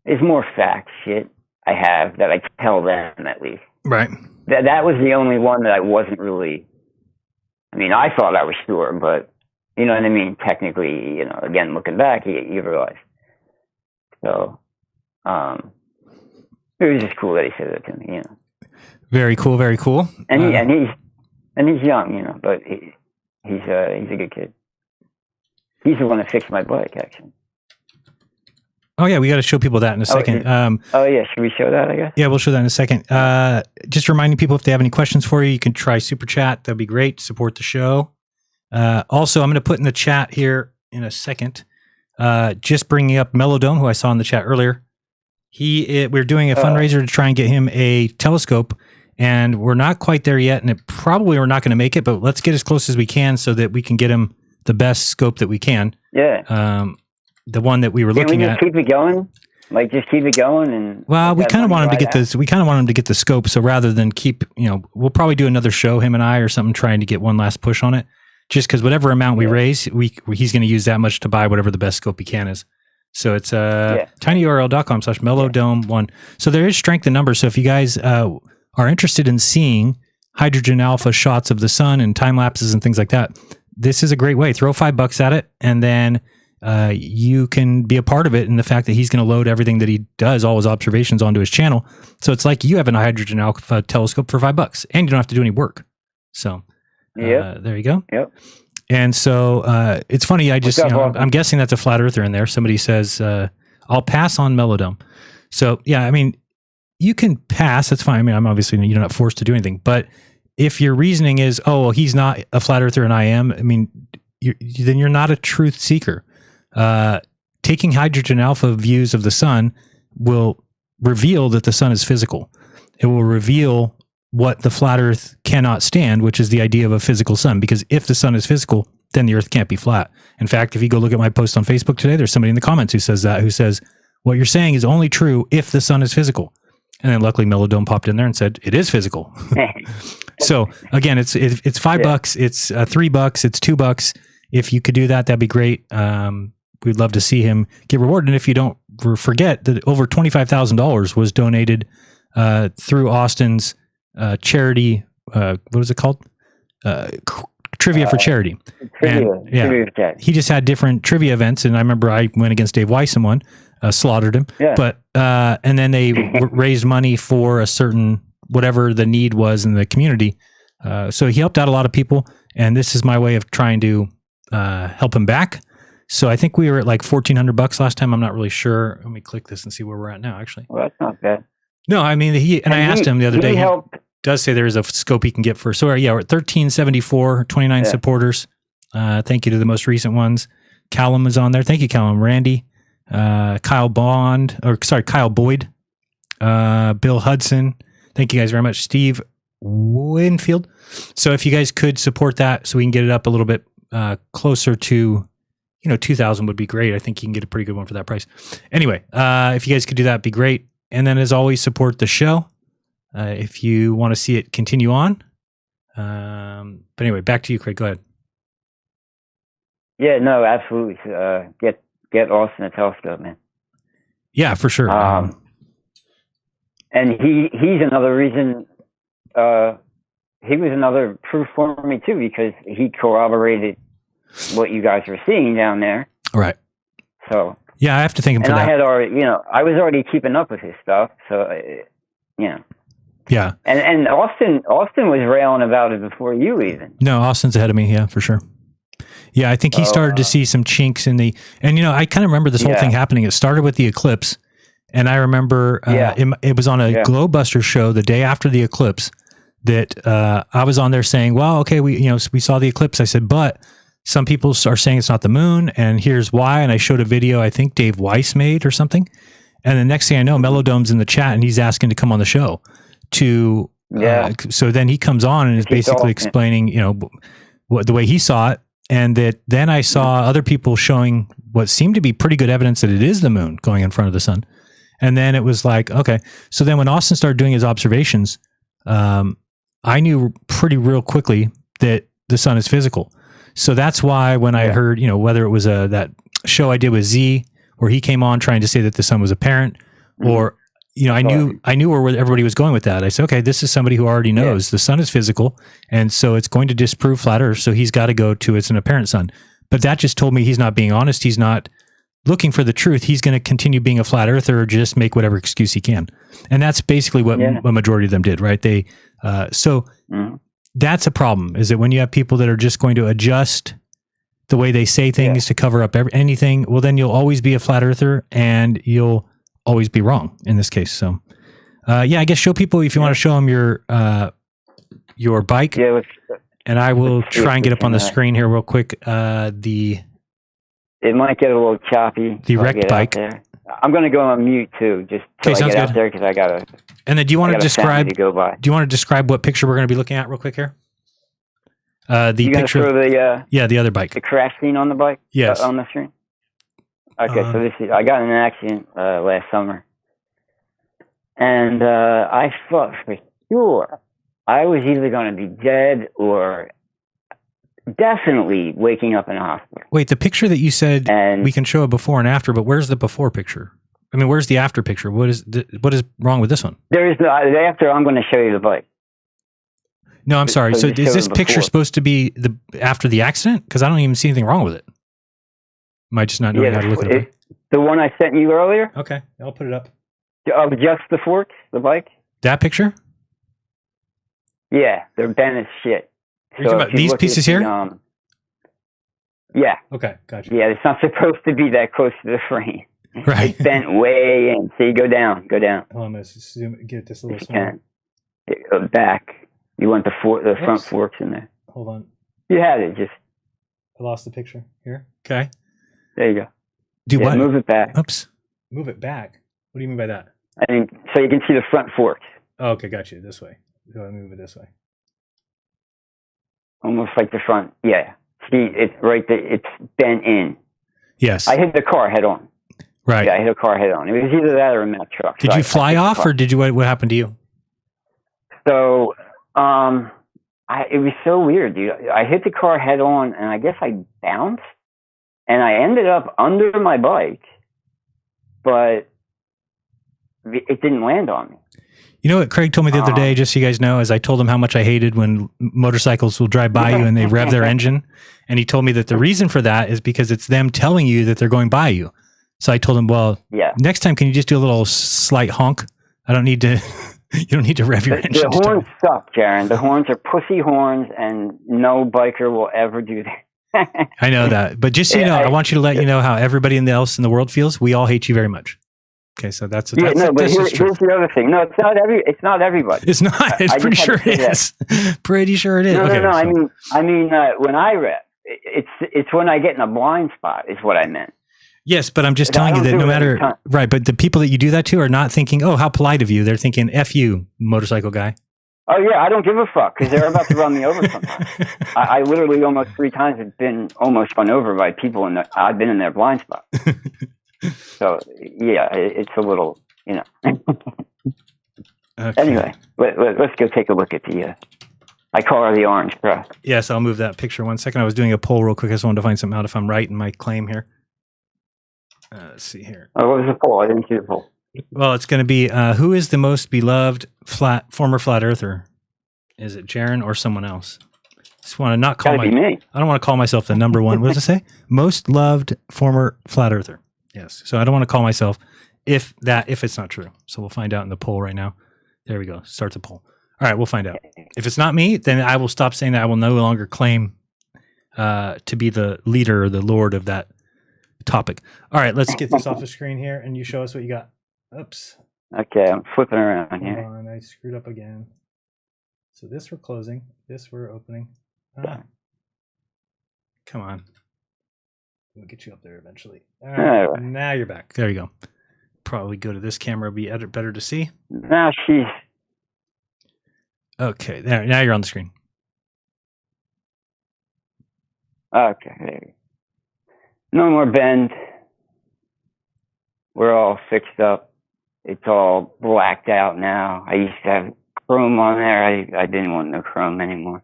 is more fact shit. I have that I tell them at least. Right. That was the only one that I wasn't really. I mean, I thought I was sure, but you know what I mean. Technically, you know, again looking back, you realize. So, it was just cool that he said that to me. You know. Very cool. Very cool. And he's young, you know, but he's a good kid. He's the one that fixed my bike, actually. Oh yeah, we got to show people that in a second. Oh yeah, should we show that? I guess. Yeah, we'll show that in a second. Just reminding people, if they have any questions for you, you can try super chat. That'd be great. Support the show. Also, I'm going to put in the chat here in a second. Just bringing up Melodome, who I saw in the chat earlier. We're doing a fundraiser to try and get him a telescope, and we're not quite there yet, and we're not going to make it, but let's get as close as we can so that we can get him the best scope that we can. Yeah. The one that we were looking at. Keep it going. Like just keep it going, and well, we kind of want him to get this. We kind of want him to get the scope. So rather than keep, we'll probably do another show, him and I, or something, trying to get one last push on it. Just because whatever amount we raise, he's going to use that much to buy whatever the best scope he can is. So it's tinyurl.com/melodome1. So there is strength in numbers. So if you guys are interested in seeing hydrogen alpha shots of the sun and time lapses and things like that, this is a great way. Throw $5 at it, and then you can be a part of it in the fact that he's going to load everything that he does, all his observations, onto his channel. So it's like you have a hydrogen alpha telescope for $5, and you don't have to do any work. So there you go. Yep. And so it's funny. I'm guessing that's a flat earther in there. Somebody says, I'll pass on Melodome. So yeah, I mean, you can pass. That's fine. I mean, I'm obviously, you're not forced to do anything, but if your reasoning is, oh, well, he's not a flat earther and I am, I mean, then you're not a truth seeker. Taking hydrogen alpha views of the sun will reveal that the sun is physical. It will reveal what the flat earth cannot stand, which is the idea of a physical sun. Because if the sun is physical, then the earth can't be flat. In fact, if you go look at my post on Facebook today, there's somebody in the comments who says what you're saying is only true if the sun is physical. And then luckily Melodome popped in there and said, it is physical. So again, it's $5, it's $3, it's $2. If you could do that, that'd be great. We'd love to see him get rewarded. And if you don't forget that over $25,000 was donated through Austin's charity, what was it called? Trivia for Charity. Trivia. He just had different trivia events, and I remember I went against Dave Weiss in one, slaughtered him. Yeah. But and then they raised money for a certain whatever the need was in the community. So he helped out a lot of people, and this is my way of trying to help him back. So I think we were at like $1,400 last time. I'm not really sure. Let me click this and see where we're at now. Actually, well, that's not bad. No, I mean I asked him the other day. He does say there is a scope he can get for. So we're at 1374, 29 supporters. Thank you to the most recent ones. Callum is on there. Thank you, Callum. Randy, Kyle Boyd, Bill Hudson. Thank you guys very much. Steve Winfield. So if you guys could support that, so we can get it up a little bit closer to, 2,000 would be great. I think you can get a pretty good one for that price. Anyway, if you guys could do that, it'd be great. And then as always, support the show if you want to see it continue on. But anyway, back to you, Craig. Go ahead. Yeah, no, absolutely. Get Austin a telescope, man. Yeah, for sure. And he's another reason. He was another proof for me too, because he corroborated what you guys were seeing down there. Right. So yeah, I have to thank him for that. I had already, I was already keeping up with his stuff. So Yeah. And Austin was railing about it before you even. No, Austin's ahead of me. Yeah, for sure. Yeah, I think he started to see some chinks in the, and I kind of remember this whole thing happening. It started with the eclipse, and I remember it was on a Globebuster show the day after the eclipse that I was on there saying, well, okay, we saw the eclipse. I said, but some people are saying it's not the moon, and here's why. And I showed a video I think Dave Weiss made or something. And the next thing I know, Melodome's in the chat, and he's asking to come on the show. So then he comes on and is basically explaining, what the way he saw it. And that then I saw other people showing what seemed to be pretty good evidence that it is the moon going in front of the sun. And then it was like, okay. So then when Austin started doing his observations, I knew pretty real quickly that the sun is physical. So that's why when I heard, whether it was that show I did with Z, where he came on trying to say that the sun was apparent, or, I knew where everybody was going with that. I said, okay, this is somebody who already knows the sun is physical, and so it's going to disprove flat Earth. So he's got to go to it's an apparent sun. But that just told me he's not being honest. He's not looking for the truth, he's going to continue being a flat earther or just make whatever excuse he can. And that's basically what a majority of them did, right? They, that's a problem, is that when you have people that are just going to adjust the way they say things to cover up anything, well, then you'll always be a flat earther and you'll always be wrong in this case. So, I guess show people, if you want to show them your bike. Yeah. And I will try and get up on the screen here real quick. It might get a little choppy. The wrecked bike. I'm going to go on mute too, just till I get out there, because I got to. And then do you want to describe? Do you want to describe what picture we're going to be looking at real quick here? The picture. Throw the other bike. The crash scene on the bike. Yes. On the screen. Okay, so this is. I got in an accident last summer, and I thought for sure I was either going to be dead or definitely waking up in a hospital. Wait, the picture that you said we can show a before and after, but where's the before picture? I mean, where's the after picture? What is wrong with this one? There is the after. I'm going to show you the bike. No, I'm sorry. So is this picture supposed to be after the accident? Because I don't even see anything wrong with it. Am I just not knowing how to look at it? The one I sent you earlier? Okay, I'll put it up. Of just the forks, the bike? That picture? Yeah, they're bent as shit. Are you talking about these pieces here? Yeah. Okay, gotcha. Yeah, it's not supposed to be that close to the frame. Right. It's bent way in. See, go down. Hold on, I'm going to get this a little smaller. Back. You want the front forks in there. Hold on. You had it. I lost the picture here. Okay. There you go. Do what? Move it back. Oops. Move it back. What do you mean by that? I mean, so you can see the front forks. Oh, okay, got you. This way. Go ahead and move it this way. Almost like the front. Yeah. See, it's right there. It's bent in. Yes. I hit the car head on. Right. Yeah, I hit a car head on. It was either that or a Mack truck. Did you fly off, or did you? What happened to you? So, it was so weird, dude. I hit the car head on, and I guess I bounced, and I ended up under my bike, but it didn't land on me. You know what Craig told me the other day, just so you guys know, is I told him how much I hated when motorcycles will drive by you and they rev their engine. And he told me that the reason for that is because it's them telling you that they're going by you. So I told him, well, next time, can you just do a little slight honk? I don't need to, you don't need to rev your engine. The horns suck, Jaron. The horns are pussy horns, and no biker will ever do that. I know that. But just so you know, I want you to let you know how everybody else in the world feels. We all hate you very much. Okay, so that's but here's the other thing. No, it's not everybody. It's not. It's pretty sure it is. Pretty sure it is. No, okay, no. So. I mean, when I rev, it's when I get in a blind spot is what I meant. Yes, but I'm just telling you that no matter right, but the people that you do that to are not thinking, "Oh, how polite of you." They're thinking, "F you, motorcycle guy." Oh yeah, I don't give a fuck because they're about to run me over sometimes. I literally almost 3 times have been almost run over by people, and I've been in their blind spot. So yeah, it's a little, Okay. Anyway, let's go take a look at the. I call her the orange cross. Yes, I'll move that picture 1 second. I was doing a poll real quick. I just wanted to find something out if I'm right in my claim here. Let's see here. Oh, what was the poll? I didn't see the poll. Well, it's going to be who is the most beloved former flat earther? Is it Jaron or someone else? Just want to not call me. I don't want to call myself the number one. What does it say? Most loved former flat earther. Yes. So I don't want to call myself if it's not true. So we'll find out in the poll right now. There we go. Start the poll. All right, we'll find out. If it's not me, then I will stop saying that. I will no longer claim to be the leader or the lord of that topic. All right, let's get this off the screen here, and you show us what you got. Oops. Okay, I'm flipping around here. Hold on, I screwed up again. So this we're closing. This we're opening. Come on. We'll get you up there eventually. All right. Now you're back. There you go. Probably go to this camera, be better to see. Now she's... Okay, there. Now you're on the screen. Okay, there you go. No more bend. We're all fixed up. It's all blacked out now. I used to have chrome on there. I didn't want no chrome anymore.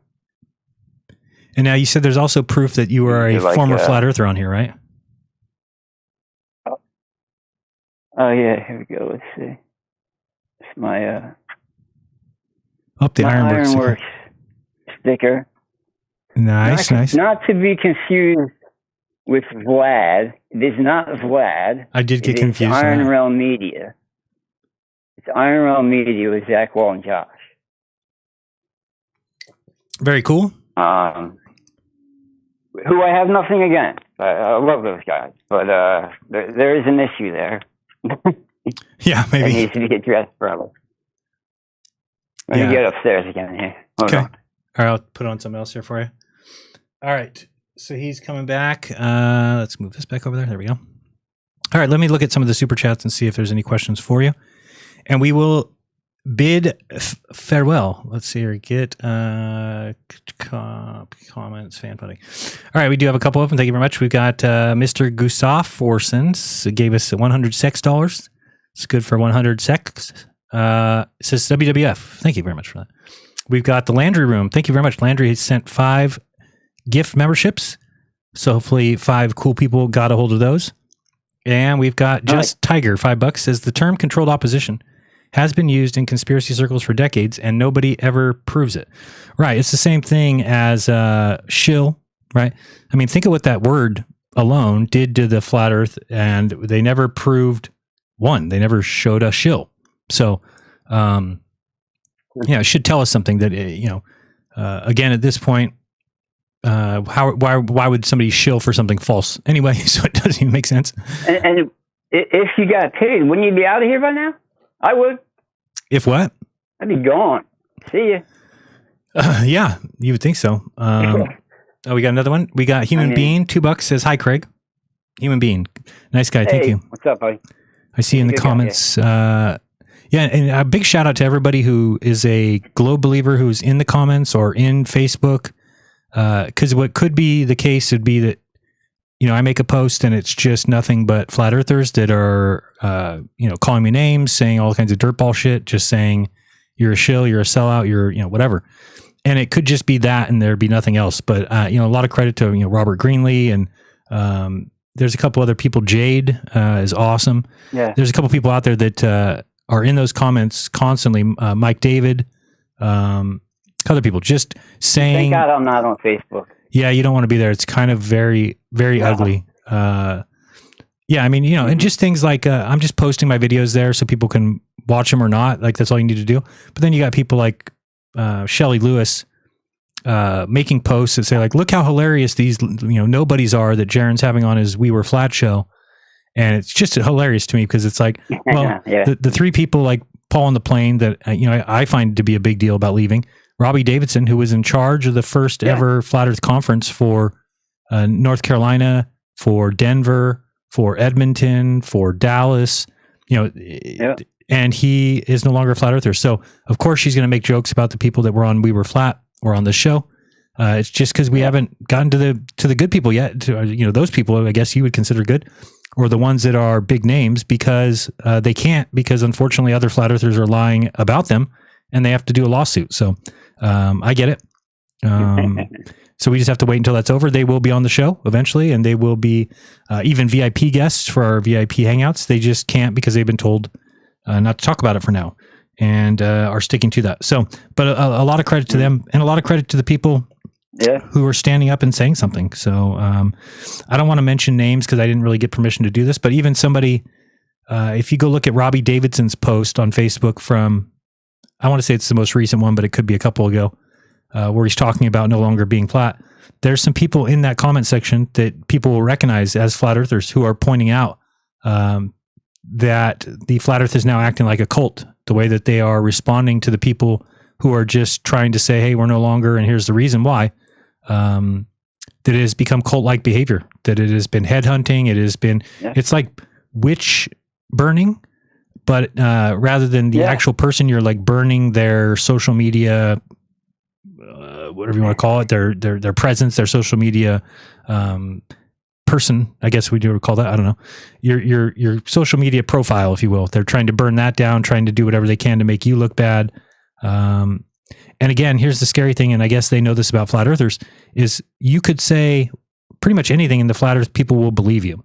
And now you said there's also proof that you were a former flat earther on here, right? Oh yeah, here we go. Let's see. It's my the Ironworks sticker. Nice. Not to be confused with Vlad. It is not Vlad. I did get confused. It's Iron Realm Media. It's Iron Realm Media with Zach Wall and Josh. Very cool. Who I have nothing against. I love those guys, but there is an issue there. Yeah, maybe. It needs to be addressed, probably. Let me get upstairs again here. Hold on. All right, I'll put on something else here for you. All right, so he's coming back. Let's move this back over there. There we go. All right, let me look at some of the super chats and see if there's any questions for you. And we will bid farewell. Let's see here. Get comments, fan funding. All right, we do have a couple of them. Thank you very much. We've got Mr. Gustav Forsons gave us $100 It's good for 100 sex. It says WWF. Thank you very much for that. We've got the Landry Room. Thank you very much. Landry has sent 5 gift memberships. So hopefully 5 cool people got a hold of those. And we've got Just Tiger, $5, says the term controlled opposition has been used in conspiracy circles for decades and nobody ever proves it. Right. It's the same thing as shill, right? I mean, think of what that word alone did to the flat earth, and they never proved one. They never showed a shill. So, it should tell us something that, again, at this point, why would somebody shill for something false anyway? So it doesn't even make sense. And if you got paid, wouldn't you be out of here by now? I would. If what? I'd be gone. See ya. Yeah, you would think so. We got another one. We got Human Being, $2 says, hi, Craig. Human Being. Nice guy. Thank you. What's up, buddy? I see in the comments. And a big shout out to everybody who is a Globe believer who's in the comments or in Facebook. Because what could be the case would be that, I make a post and it's just nothing but flat earthers that are, calling me names, saying all kinds of dirtball shit, just saying you're a shill, you're a sellout, you're, whatever. And it could just be that and there'd be nothing else. But, a lot of credit to, Robert Greenlee and there's a couple other people. Jade is awesome. Yeah. There's a couple people out there that are in those comments constantly. Mike David, other people just saying. Thank God I'm not on Facebook. Yeah, you don't want to be there. It's kind of very, very ugly. And just things like I'm just posting my videos there so people can watch them or not. Like, that's all you need to do. But then you got people like Shelley Lewis making posts that say, like, look how hilarious these, nobodies are that Jaron's having on his We Were Flat show. And it's just hilarious to me because it's like, well, the 3 people like Paul on the plane that, I find to be a big deal about leaving. Robbie Davidson, who was in charge of the first ever Flat Earth Conference for North Carolina, for Denver, for Edmonton, for Dallas, and he is no longer a Flat Earther. So, of course, she's going to make jokes about the people that were on We Were Flat or on the show. It's just because we haven't gotten to the good people yet. Those people, I guess you would consider good, or the ones that are big names, because they can't, because unfortunately other Flat Earthers are lying about them and they have to do a lawsuit. So I get it. So we just have to wait until that's over. They will be on the show eventually, and they will be even VIP guests for our VIP hangouts. They just can't because they've been told not to talk about it for now, and are sticking to that. So, but a lot of credit to them, and a lot of credit to the people who are standing up and saying something. So I don't want to mention names because I didn't really get permission to do this, but even somebody, if you go look at Robbie Davidson's post on Facebook from, I want to say it's the most recent one, but it could be a couple ago, where he's talking about no longer being flat. There's some people in that comment section that people will recognize as flat earthers who are pointing out that the flat earth is now acting like a cult, the way that they are responding to the people who are just trying to say, hey, we're no longer, and here's the reason why, that it has become cult-like behavior, that it has been headhunting. It has been, it's like witch burning, but rather than the actual person, you're like burning their social media, whatever you want to call it, their presence, their social media person, I guess we do call that. I don't know, your social media profile, if you will. They're trying to burn that down, trying to do whatever they can to make you look bad. And again, here's the scary thing, and I guess they know this about flat earthers, is you could say pretty much anything in the flat earth, people will believe you.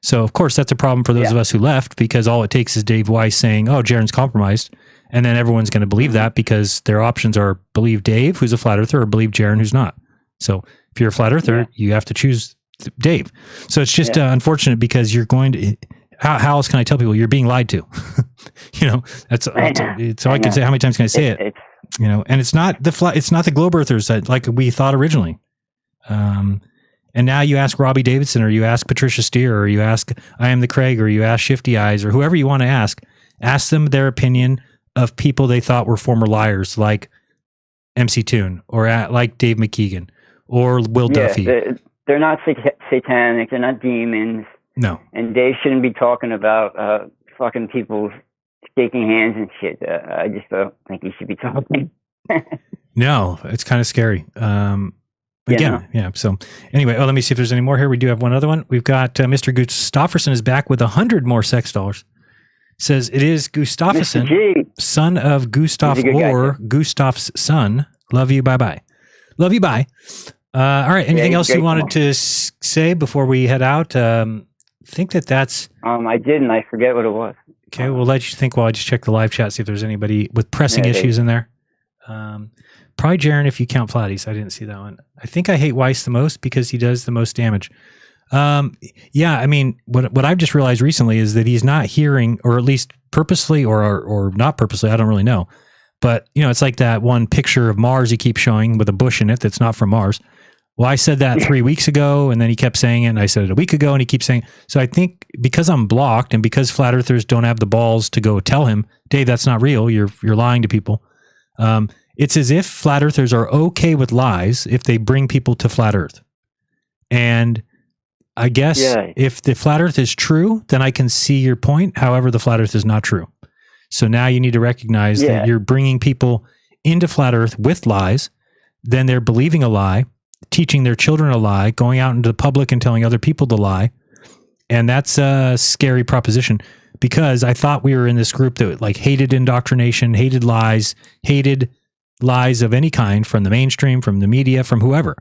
So, of course, that's a problem for those of us who left, because all it takes is Dave Weiss saying, oh, Jaron's compromised. And then everyone's going to believe that, because their options are believe Dave, who's a flat earther, or believe Jaron, who's not. So if you're a flat earther, you have to choose Dave. So it's just unfortunate because you're going to. How else can I tell people you're being lied to? That's all I can say. How many times can I say it? And it's not the globe earthers that like we thought originally. And now you ask Robbie Davidson, or you ask Patricia Steer, or you ask I Am the Craig, or you ask Shifty Eyes, or whoever you want to ask them their opinion of people they thought were former liars, like MC Toon, or like Dave McKeegan, or Will Duffy. They're not satanic. They're not demons. No. And they shouldn't be talking about fucking people shaking hands and shit. I just don't think he should be talking. No, it's kind of scary. Yeah. So anyway, let me see if there's any more here. We do have one other one. We've got Mr. Gustafsson is back with 100 more sex dollars. Says it is Gustafsson, son of Gustav or Gustav's son. Love you. Bye-bye. Love you. Bye. All right. Anything else you wanted to say before we head out? Think that's. I didn't. I forget what it was. Okay. We'll let you think while I just check the live chat, see if there's anybody with pressing issues in there. Probably Jaren if you count Flatties. I didn't see that one. I think I hate Weiss the most because he does the most damage. I mean, what I've just realized recently is that he's not hearing, or at least purposely or not purposely, I don't really know. But, it's like that one picture of Mars he keeps showing with a bush in it that's not from Mars. Well, I said that 3 weeks ago, and then he kept saying it, and I said it a week ago, and he keeps saying it. So I think because I'm blocked and because flat earthers don't have the balls to go tell him, Dave, that's not real, you're lying to people. It's as if flat earthers are okay with lies if they bring people to flat earth. And I guess if the flat earth is true, then I can see your point. However, the flat earth is not true. So now you need to recognize that you're bringing people into flat earth with lies. Then they're believing a lie, teaching their children a lie, going out into the public and telling other people to lie. And that's a scary proposition because I thought we were in this group that like hated indoctrination, hated lies of any kind from the mainstream, from the media, from whoever.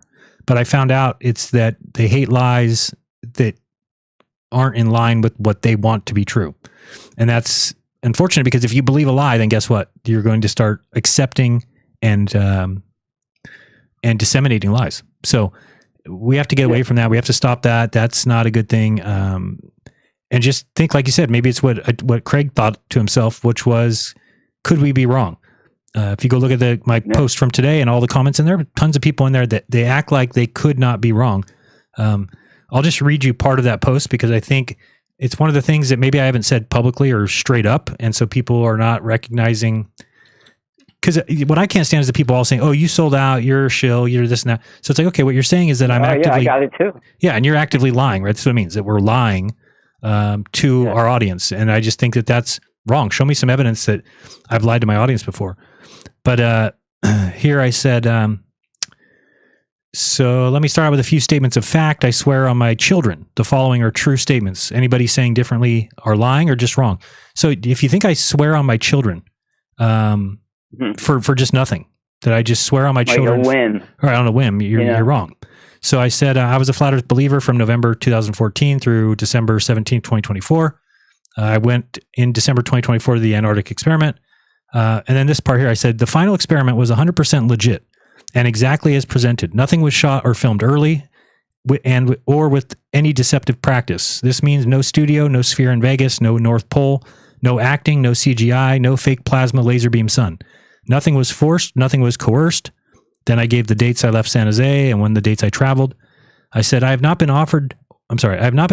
But I found out it's that they hate lies that aren't in line with what they want to be true. And that's unfortunate because if you believe a lie, then guess what? You're going to start accepting and disseminating lies. So we have to get away from that. We have to stop that. That's not a good thing. And just think, like you said, maybe it's what Craig thought to himself, which was, could we be wrong? If you go look at my post from today and all the comments in there, tons of people in there that they act like they could not be wrong. I'll just read you part of that post because I think it's one of the things that maybe I haven't said publicly or straight up. And so people are not recognizing, because what I can't stand is the people all saying, oh, you sold out, you're a shill, you're this and that. So it's like, okay, what you're saying is that I'm actively. Yeah, I got it too. Yeah. And you're actively lying, right? That's what it means, that we're lying to our audience. And I just think that that's wrong. Show me some evidence that I've lied to my audience before. But here I said, so let me start out with a few statements of fact. I swear on my children, the following are true statements. Anybody saying differently are lying or just wrong. So if you think I swear on my children for just nothing, that I just swear on my children. On a whim. Right, on a whim, you're wrong. So I said I was a flat earth believer from November 2014 through December 17, 2024. I went in December 2024 to the Antarctic experiment. And then this part here, I said, the final experiment was 100% legit and exactly as presented. Nothing was shot or filmed early or with any deceptive practice. This means no studio, no sphere in Vegas, no North Pole, no acting, no CGI, no fake plasma laser beam sun. Nothing was forced. Nothing was coerced. Then I gave the dates I left San Jose and when the dates I traveled. I said, I have not been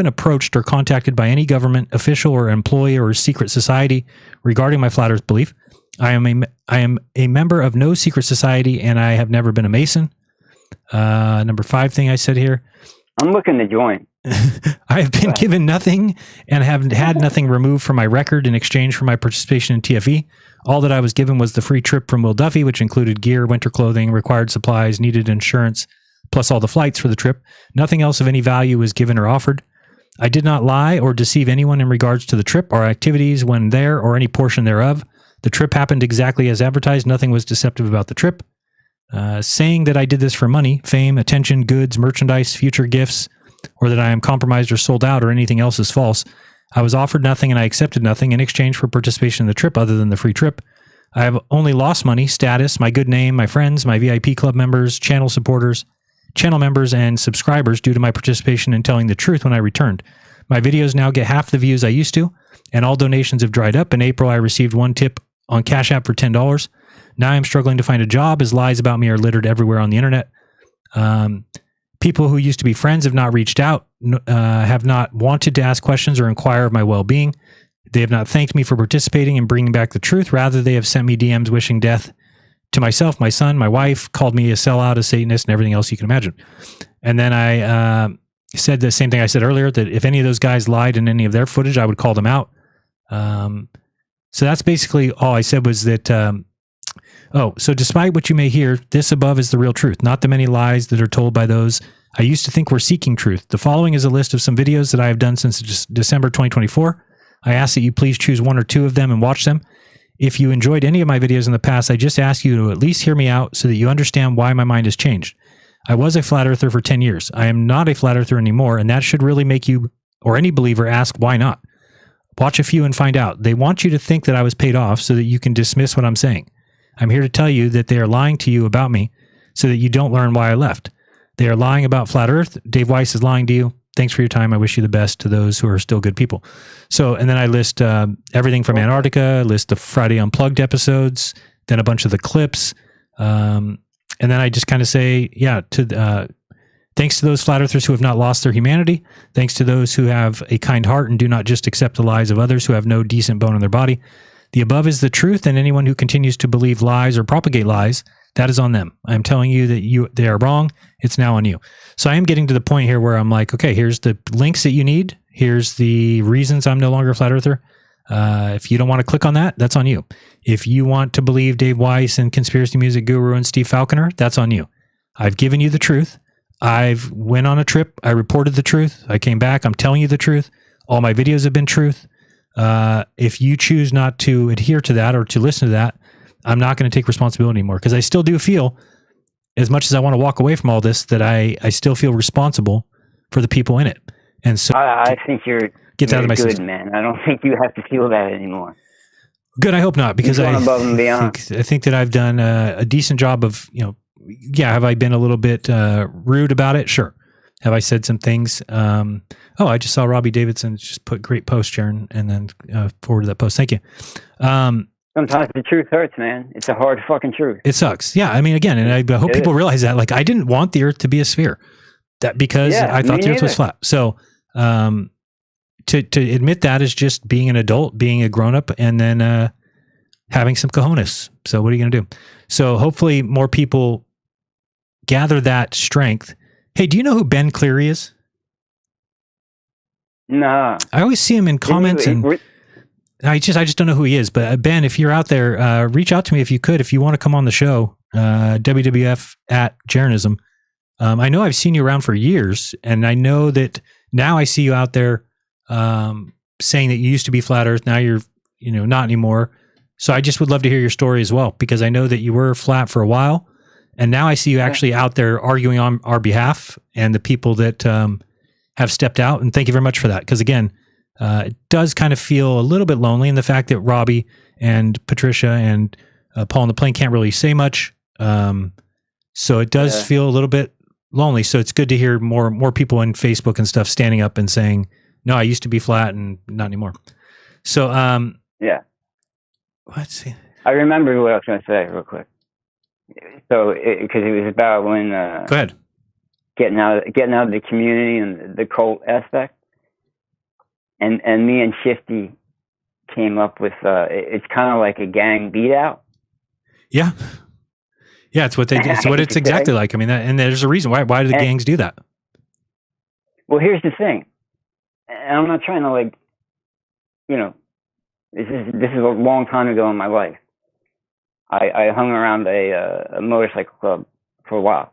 approached or contacted by any government official or employee or secret society regarding my flat earth belief. I am a member of no secret society, and I have never been a Mason. Number 5 thing I said here. I'm looking to join. I have been given nothing and have had nothing removed from my record in exchange for my participation in TFE. All that I was given was the free trip from Will Duffy, which included gear, winter clothing, required supplies, needed insurance, plus all the flights for the trip. Nothing else of any value was given or offered. I did not lie or deceive anyone in regards to the trip or activities when there or any portion thereof. The trip happened exactly as advertised. Nothing was deceptive about the trip. Saying that I did this for money, fame, attention, goods, merchandise, future gifts, or that I am compromised or sold out or anything else is false. I was offered nothing and I accepted nothing in exchange for participation in the trip other than the free trip. I have only lost money, status, my good name, my friends, my VIP club members, channel supporters, channel members and subscribers due to my participation in telling the truth when I returned. My videos now get half the views I used to, and all donations have dried up. In April, I received one tip on Cash App for $10. Now I'm struggling to find a job as lies about me are littered everywhere on the internet. People who used to be friends have not reached out, have not wanted to ask questions or inquire of my well-being. They have not thanked me for participating and bringing back the truth. Rather, they have sent me DMs wishing death to myself, my son, my wife, called me a sellout, a Satanist, and everything else you can imagine. And then I said the same thing I said earlier, that if any of those guys lied in any of their footage, I would call them out. So that's basically all I said was that, so despite what you may hear, this above is the real truth, not the many lies that are told by those I used to think were seeking truth. The following is a list of some videos that I have done since December 2024. I ask that you please choose one or two of them and watch them. If you enjoyed any of my videos in the past, I just ask you to at least hear me out so that you understand why my mind has changed. I was a flat earther for 10 years. I am not a flat earther anymore, and that should really make you or any believer ask why not. Watch a few and find out. They want you to think that I was paid off so that you can dismiss what I'm saying. I'm here to tell you that they are lying to you about me so that you don't learn why I left. They are lying about flat earth. Dave Weiss is lying to you. Thanks for your time. I wish you the best to those who are still good people. So, and then I list everything from Antarctica, list the Friday Unplugged episodes, then a bunch of the clips. And then I just kind of say, thanks to those flat earthers who have not lost their humanity. Thanks to those who have a kind heart and do not just accept the lies of others who have no decent bone in their body. The above is the truth, and anyone who continues to believe lies or propagate lies, that is on them. I'm telling you that they are wrong. It's now on you. So I am getting to the point here where I'm like, okay, here's the links that you need. Here's the reasons I'm no longer a flat earther. If you don't want to click on that, that's on you. If you want to believe Dave Weiss and Conspiracy Music Guru and Steve Falconer, that's on you. I've given you the truth. I've went on a trip. I reported the truth. I came back. I'm telling you the truth. All my videos have been truth. If you choose not to adhere to that or to listen to that, I'm not going to take responsibility anymore, because I still do feel, as much as I want to walk away from all this, that I still feel responsible for the people in it. And so I think you're out of my good, system. man. I don't think you have to feel that anymore. Good. I hope not, because I think that I've done a decent job of, have I been a little bit rude about it? Sure. Have I said some things? I just saw Robbie Davidson just put great post, Jaron, and then forwarded that post. Thank you. Sometimes the truth hurts, man. It's a hard fucking truth. It sucks. Yeah. I mean, again, and I hope people realize that, like, I didn't want the earth to be a sphere, because I thought the earth was flat. So, to admit that is just being an adult, being a grown up, and then, having some cojones. So what are you going to do? So hopefully more people gather that strength. Hey, do you know who Ben Cleary is? Nah. I always see him in comments, and I just don't know who he is. But Ben, if you're out there, reach out to me if you could. If you want to come on the show, WWF at Jeranism. I know I've seen you around for years, and I know that now I see you out there saying that you used to be flat Earth. Now you're, not anymore. So I just would love to hear your story as well, because I know that you were flat for a while, and now I see you actually out there arguing on our behalf and the people that have stepped out. And thank you very much for that, because again, it does kind of feel a little bit lonely in the fact that Robbie and Patricia and Paul on the plane can't really say much. So it does feel a little bit lonely. So it's good to hear more people on Facebook and stuff standing up and saying, no, I used to be flat and not anymore. So, let's see. I remember what I was going to say real quick. So, because it was about when go ahead, getting out of the community and the cult aspect, and me and Shifty came up with it's kind of like a gang beat out. Yeah, it's what they do. It's what it's exactly like. I mean, and there's a reason why do the gangs do that? Well, here's the thing, and I'm not trying to this is a long time ago in my life. I hung around a motorcycle club for a while.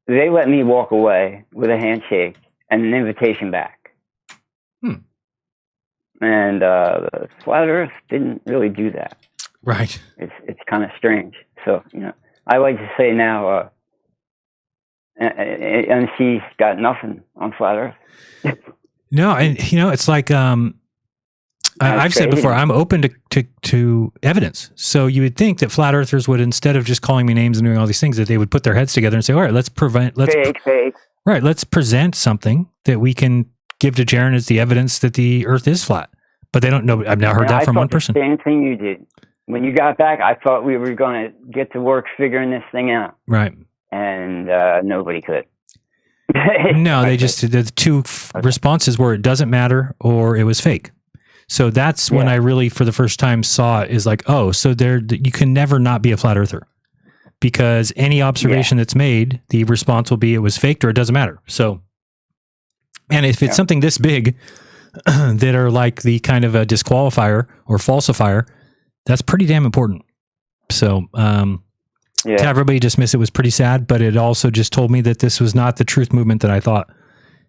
They let me walk away with a handshake and an invitation back. And the Flat Earth didn't really do that. Right. It's kind of strange. So, I like to say now, NC's got nothing on Flat Earth. No, and it's like I've said before, I'm open to evidence. So you would think that flat earthers would, instead of just calling me names and doing all these things, that they would put their heads together and say, all right, let's fake. Right. Let's present something that we can give to Jaren as the evidence that the earth is flat. But they don't know. I've now heard that from one person. The same thing you did. When you got back, I thought we were going to get to work figuring this thing out. Right. And nobody could. No, they just, the two responses were it doesn't matter or it was fake. So that's when I really, for the first time, saw it is like, oh, so you can never not be a flat earther, because any observation that's made, the response will be it was faked or it doesn't matter. So, and if it's something this big that are like the kind of a disqualifier or falsifier, that's pretty damn important. So, to everybody dismiss it was pretty sad, but it also just told me that this was not the truth movement that I thought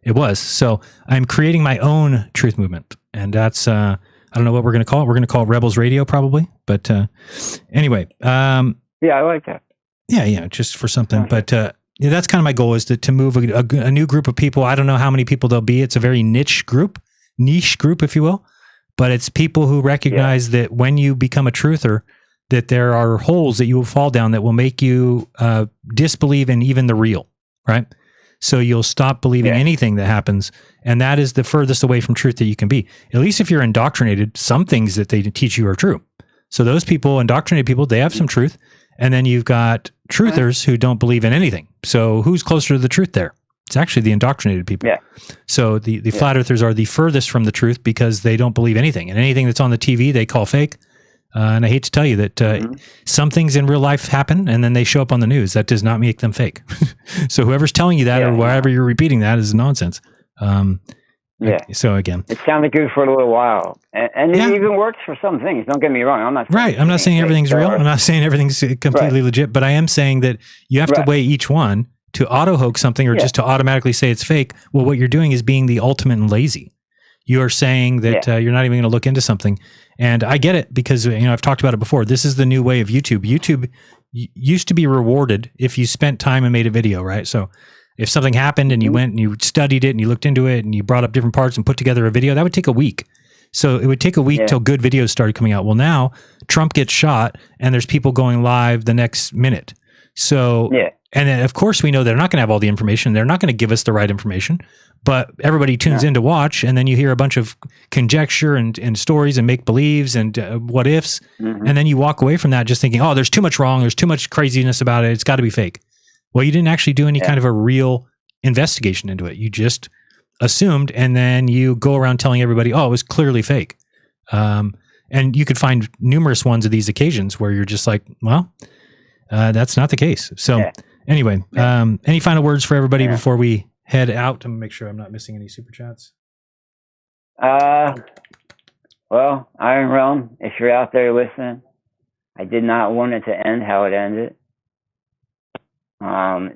it was. So I'm creating my own truth movement, and that's, I don't know what we're going to call it. We're going to call it Rebels Radio probably. But anyway. Yeah, I like that. Yeah, just for something. But that's kind of my goal, is to move a new group of people. I don't know how many people there'll be. It's a very niche group, if you will. But it's people who recognize that when you become a truther, that there are holes that you will fall down that will make you disbelieve in even the real, right? So you'll stop believing anything that happens. And that is the furthest away from truth that you can be. At least if you're indoctrinated, some things that they teach you are true. So those people, indoctrinated people, they have some truth. And then you've got truthers who don't believe in anything. So who's closer to the truth there? It's actually the indoctrinated people. Yeah. So the flat earthers are the furthest from the truth because they don't believe anything. And anything that's on the TV, they call fake. And I hate to tell you that some things in real life happen and then they show up on the news. That does not make them fake. So whoever's telling you that or wherever you're repeating that is nonsense. So again, it sounded good for a little while, and it even works for some things. Don't get me wrong. I'm not I'm not saying everything's real. I'm not saying everything's completely legit, but I am saying that you have to weigh each one to auto hoax something or just to automatically say it's fake. Well, what you're doing is being the ultimate and lazy. You are saying that you're not even going to look into something. And I get it because, I've talked about it before. This is the new way of YouTube. YouTube used to be rewarded if you spent time and made a video, right? So if something happened and you went and you studied it and you looked into it and you brought up different parts and put together a video, that would take a week. So it would take a week till good videos started coming out. Well, now Trump gets shot and there's people going live the next minute. So, and then of course we know they're not going to have all the information. They're not going to give us the right information, but everybody tunes in to watch. And then you hear a bunch of conjecture and stories and make believes and what ifs. And then you walk away from that just thinking, oh, there's too much wrong. There's too much craziness about it. It's got to be fake. Well, you didn't actually do any kind of a real investigation into it. You just assumed, and then you go around telling everybody, oh, it was clearly fake. And you could find numerous ones of these occasions where you're just like, well, that's not the case. So anyway, any final words for everybody before we head out to make sure I'm not missing any super chats? Well, Iron Realm, if you're out there listening, I did not want it to end how it ended.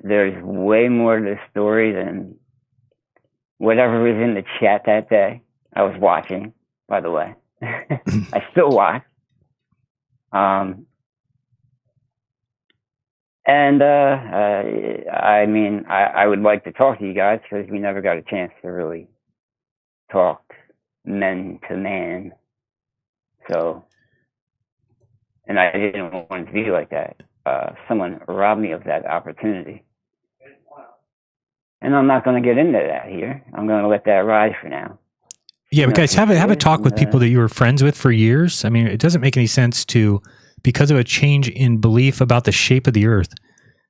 There's way more to the story than whatever was in the chat that day. I was watching, by the way. I still watch. And I mean, I would like to talk to you guys because we never got a chance to really talk man to man. So, and I didn't want it to be like that. Someone robbed me of that opportunity. And I'm not going to get into that here. I'm going to let that ride for now. Yeah, but guys, have a talk with people that you were friends with for years. I mean, it doesn't make any sense to, because of a change in belief about the shape of the earth,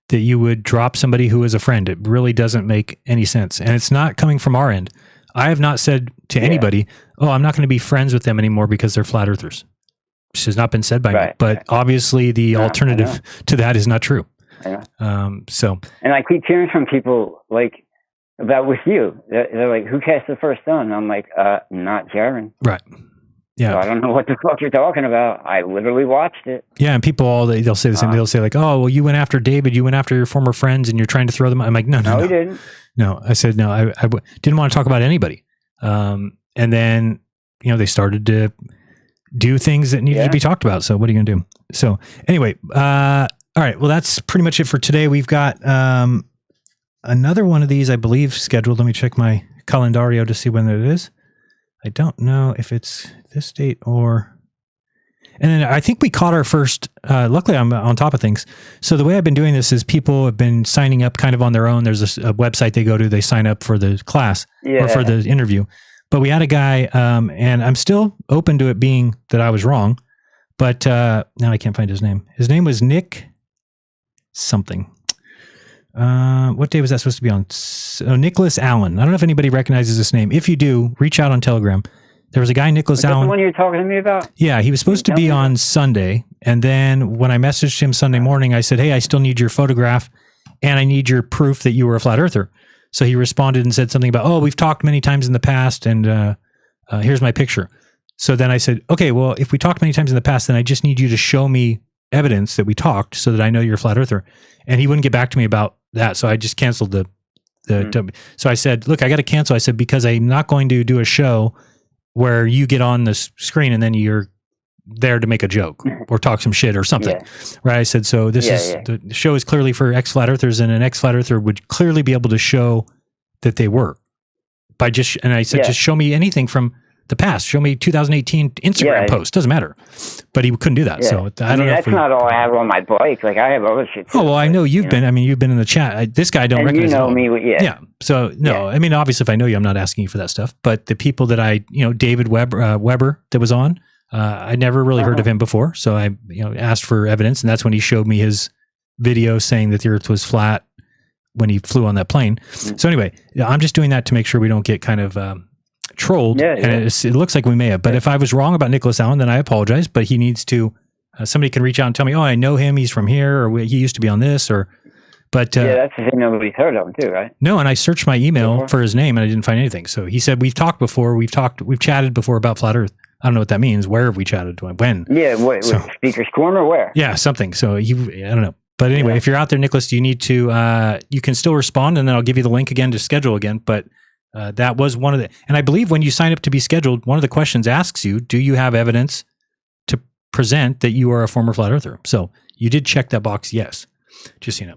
that you would drop somebody who is a friend. It really doesn't make any sense. And it's not coming from our end. I have not said to anybody, oh, I'm not going to be friends with them anymore because they're flat earthers. This has not been said by me. But obviously the alternative to that is not true. So, and I keep hearing from people like about with you. They're like, "Who cast the first stone?" And I'm like, "Not Jaren." Right. Yeah. So I don't know what the fuck you're talking about. I literally watched it. Yeah, and people they'll say the same. They'll say like, "Oh, well, you went after David. You went after your former friends, and you're trying to throw them." I'm like, "No, he didn't." No, I said no. I didn't want to talk about anybody. And then they started to do things that needed to be talked about. So what are you going to do? So anyway, all right. Well, that's pretty much it for today. We've got another one of these, I believe, scheduled. Let me check my calendario to see when it is. I don't know if it's this date or... And then I think we caught our first, luckily I'm on top of things. So the way I've been doing this is people have been signing up kind of on their own. There's a website they go to, they sign up for the class or for the interview. But we had a guy, and I'm still open to it being that I was wrong, but now I can't find his name. His name was Nick something. What day was that supposed to be on? Nicholas Allen. I don't know if anybody recognizes this name. If you do, reach out on Telegram. There was a guy, Nicholas Allen. The one you were talking to me about? Yeah, he was supposed to be on Sunday. And then when I messaged him Sunday morning, I said, hey, I still need your photograph and I need your proof that you were a flat earther. So he responded and said something about, oh, we've talked many times in the past and here's my picture. So then I said, okay, well, if we talked many times in the past, then I just need you to show me evidence that we talked so that I know you're a flat earther. And he wouldn't get back to me about that. So I just canceled so I said, look, I got to cancel. I said, because I'm not going to do a show where you get on the screen and then you're there to make a joke or talk some shit or something. Yeah. Right. I said, so this the show is clearly for ex-flat earthers, and an ex-flat earther would clearly be able to show that they were by just, and I said, just show me anything from the past. Show me 2018 Instagram post. Doesn't matter. But he couldn't do that. So I don't know. That's not all I have on my bike. Like I have other shit too. Oh, well, I know you've been, you've been in the chat. This guy I don't recognize. You know me. Yeah. So no, I mean, obviously if I know you, I'm not asking you for that stuff, but the people that I, David Weber that was on, I never really heard of him before. So I, asked for evidence, and that's when he showed me his video saying that the earth was flat when he flew on that plane. So anyway, I'm just doing that to make sure we don't get kind of, trolled, and it looks like we may have. But if I was wrong about Nicholas Allen, then I apologize. But he needs to. Somebody can reach out and tell me, "Oh, I know him. He's from here, or he used to be on this." Or, but that's the thing nobody's heard of him too, right? No, and I searched my email for his name, and I didn't find anything. So he said we've talked before. We've chatted before about flat Earth. I don't know what that means. Where have we chatted? When? Yeah, Speaker's Corner, where? Yeah, something. So I don't know. But anyway, if you're out there, Nicholas, you need to. You can still respond, and then I'll give you the link again to schedule again. But. That was one of the, and I believe when you sign up to be scheduled, one of the questions asks you, do you have evidence to present that you are a former flat earther? So you did check that box. Yes. Just, All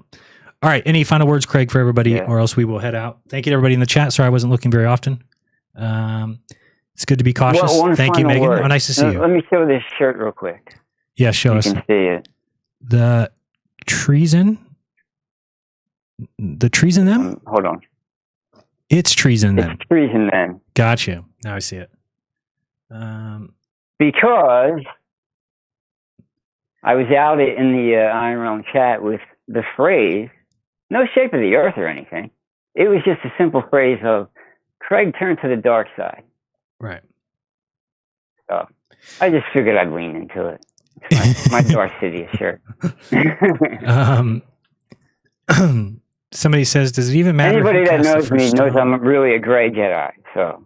right. Any final words, Craig, for everybody, or else we will head out. Thank you to everybody in the chat. Sorry, I wasn't looking very often. It's good to be cautious. Thank you, Megan. Oh, nice to see you. Let me show this shirt real quick. Yeah, show us. You can see it. The treason them? Hold on. It's treason then. It's treason then. Gotcha. Now I see it. Because I was out in the Iron Realm chat with the phrase, no shape of the earth or anything. It was just a simple phrase of, Craig turned to the dark side. Right. So I just figured I'd lean into it. It's my Darth Sidious shirt. Somebody says, does it even matter? Anybody that knows me knows I'm really a gray Jedi, so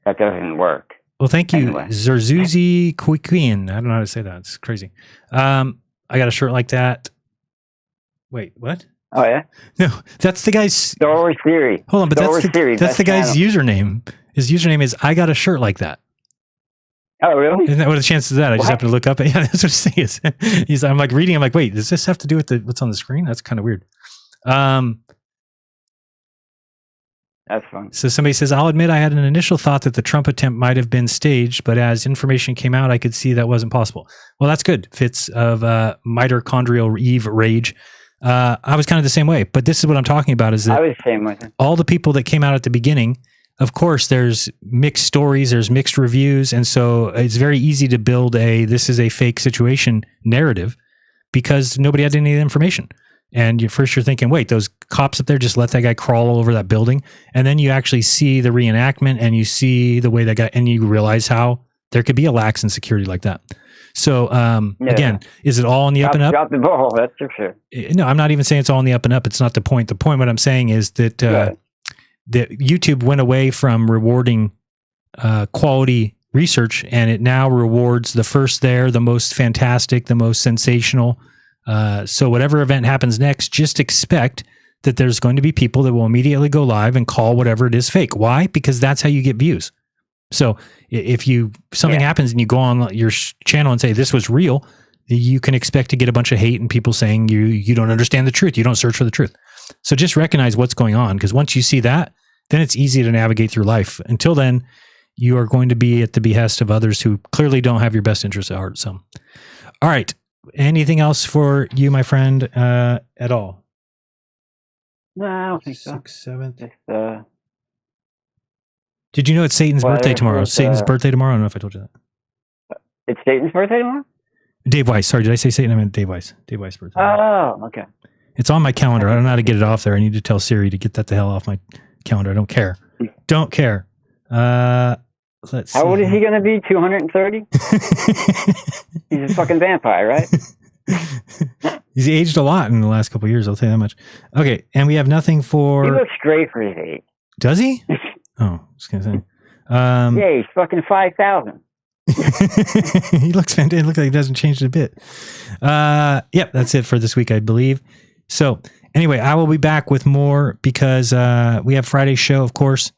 that doesn't work. Well, thank you, anyway. Zerzuzi Quiquin. I don't know how to say that. It's crazy. I got a shirt like that. Wait, what? Oh, yeah? No, that's the guy's... Star Wars Theory. Hold on, but that's the guy's username. His username is, I got a shirt like that. Oh, really? Isn't that what the chances of that? I just happened to look up. Yeah, that's what his thing is. I'm like reading. I'm like, wait, does this have to do with what's on the screen? That's kind of weird. That's fun. So somebody says, I'll admit I had an initial thought that the Trump attempt might have been staged, but as information came out, I could see that wasn't possible. Well, that's good. Fits of mitochondrial Eve rage. I was kind of the same way, but this is what I'm talking about is that I was the same way. All the people that came out at the beginning, of course, there's mixed stories, there's mixed reviews. And so it's very easy to build this is a fake situation narrative because nobody had any of the information. And you're thinking, wait, those cops up there just let that guy crawl all over that building. And then you actually see the reenactment and you see the way that guy, and you realize how there could be a lax in security like that. So, again, is it all on the up and up? Drop the ball, that's for sure. No, I'm not even saying it's all on the up and up. It's not the point. The point, what I'm saying is that, that YouTube went away from rewarding quality research, and it now rewards the first there, the most fantastic, the most sensational. So whatever event happens next, just expect that there's going to be people that will immediately go live and call whatever it is fake. Why? Because that's how you get views. So if something happens and you go on your channel and say this was real, you can expect to get a bunch of hate and people saying you don't understand the truth. You don't search for the truth. So just recognize what's going on, because once you see that, then it's easy to navigate through life. Until then, you are going to be at the behest of others who clearly don't have your best interests at heart. So, all right. Anything else for you, my friend, at all? No, I don't think so. 6th, 7th. Just, Did you know it's Satan's birthday tomorrow? Satan's birthday tomorrow? I don't know if I told you that. it's Satan's birthday tomorrow? Dave Weiss. Sorry, did I say Satan? I meant Dave Weiss. Dave Weiss' birthday. Oh, okay. It's on my calendar. I don't know how to get it off there. I need to tell Siri to get that the hell off my calendar. I don't care. Don't care. Let's see. How old is he going to be? 230? He's a fucking vampire, right? He's aged a lot in the last couple of years. I'll tell you that much. Okay, and we have nothing for. He looks great for his age. Does he? Oh, I was gonna say. Yeah, he's fucking 5,000. He looks fantastic. It looks like he doesn't change it a bit. Yep, that's it for this week, I believe. So anyway, I will be back with more because we have Friday's show, of course,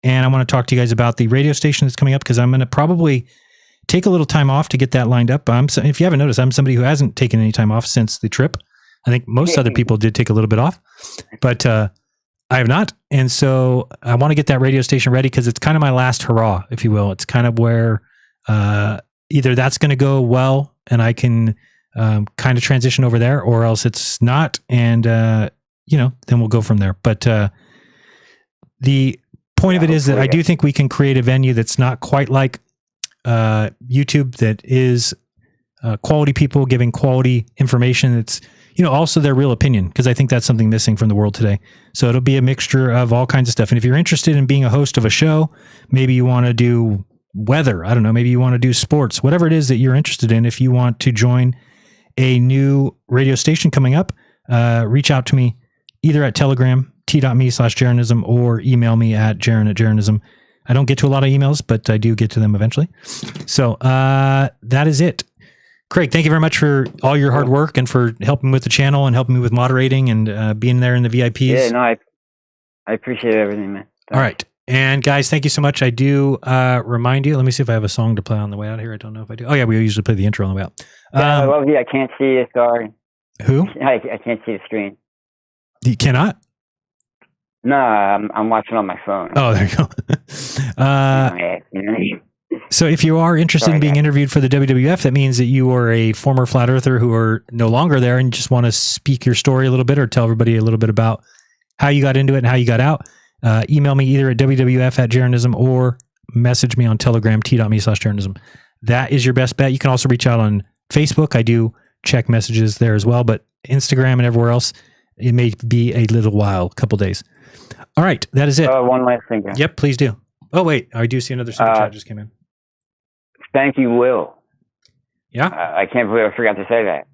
and I want to talk to you guys about the radio station that's coming up because I'm going to probably take a little time off to get that lined up. If you haven't noticed, I'm somebody who hasn't taken any time off since the trip. I think most other people did take a little bit off, but I have not. And so I want to get that radio station ready because it's kind of my last hurrah, if you will. It's kind of where either that's going to go well and I can kind of transition over there, or else it's not. And, then we'll go from there. But the point of it is that I do think we can create a venue that's not quite like YouTube, that is quality people giving quality information. It's, also their real opinion, because I think that's something missing from the world today. So it'll be a mixture of all kinds of stuff. And if you're interested in being a host of a show, maybe you want to do weather, I don't know, maybe you want to do sports, whatever it is that you're interested in. If you want to join a new radio station coming up, reach out to me either at Telegram, t.me/Jeranism, or email me at Jeranism. I don't get to a lot of emails, but I do get to them eventually. So that is it. Craig, thank you very much for all your hard work and for helping with the channel and helping me with moderating and being there in the VIPs. Yeah, no, I appreciate everything, man. Thanks. All right. And guys, thank you so much. I do remind you, let me see if I have a song to play on the way out here. I don't know if I do. Oh yeah, we usually play the intro on the way out. Yeah, I love you. I can't see you. Sorry. Who? I can't see the screen. You cannot? No, I'm watching on my phone. Oh, there you go. So if you are interested in being interviewed for the WWF, that means that you are a former flat earther who are no longer there and just want to speak your story a little bit or tell everybody a little bit about how you got into it and how you got out. Email me either at WWF@Jeranism or message me on Telegram, t.me/Jeranism. That is your best bet. You can also reach out on Facebook. I do check messages there as well, but Instagram and everywhere else, it may be a little while, a couple days. All right, that is it. One last thing. Yep, please do. Oh, wait, I do see another super chat just came in. Thank you, Will. Yeah? I can't believe I forgot to say that.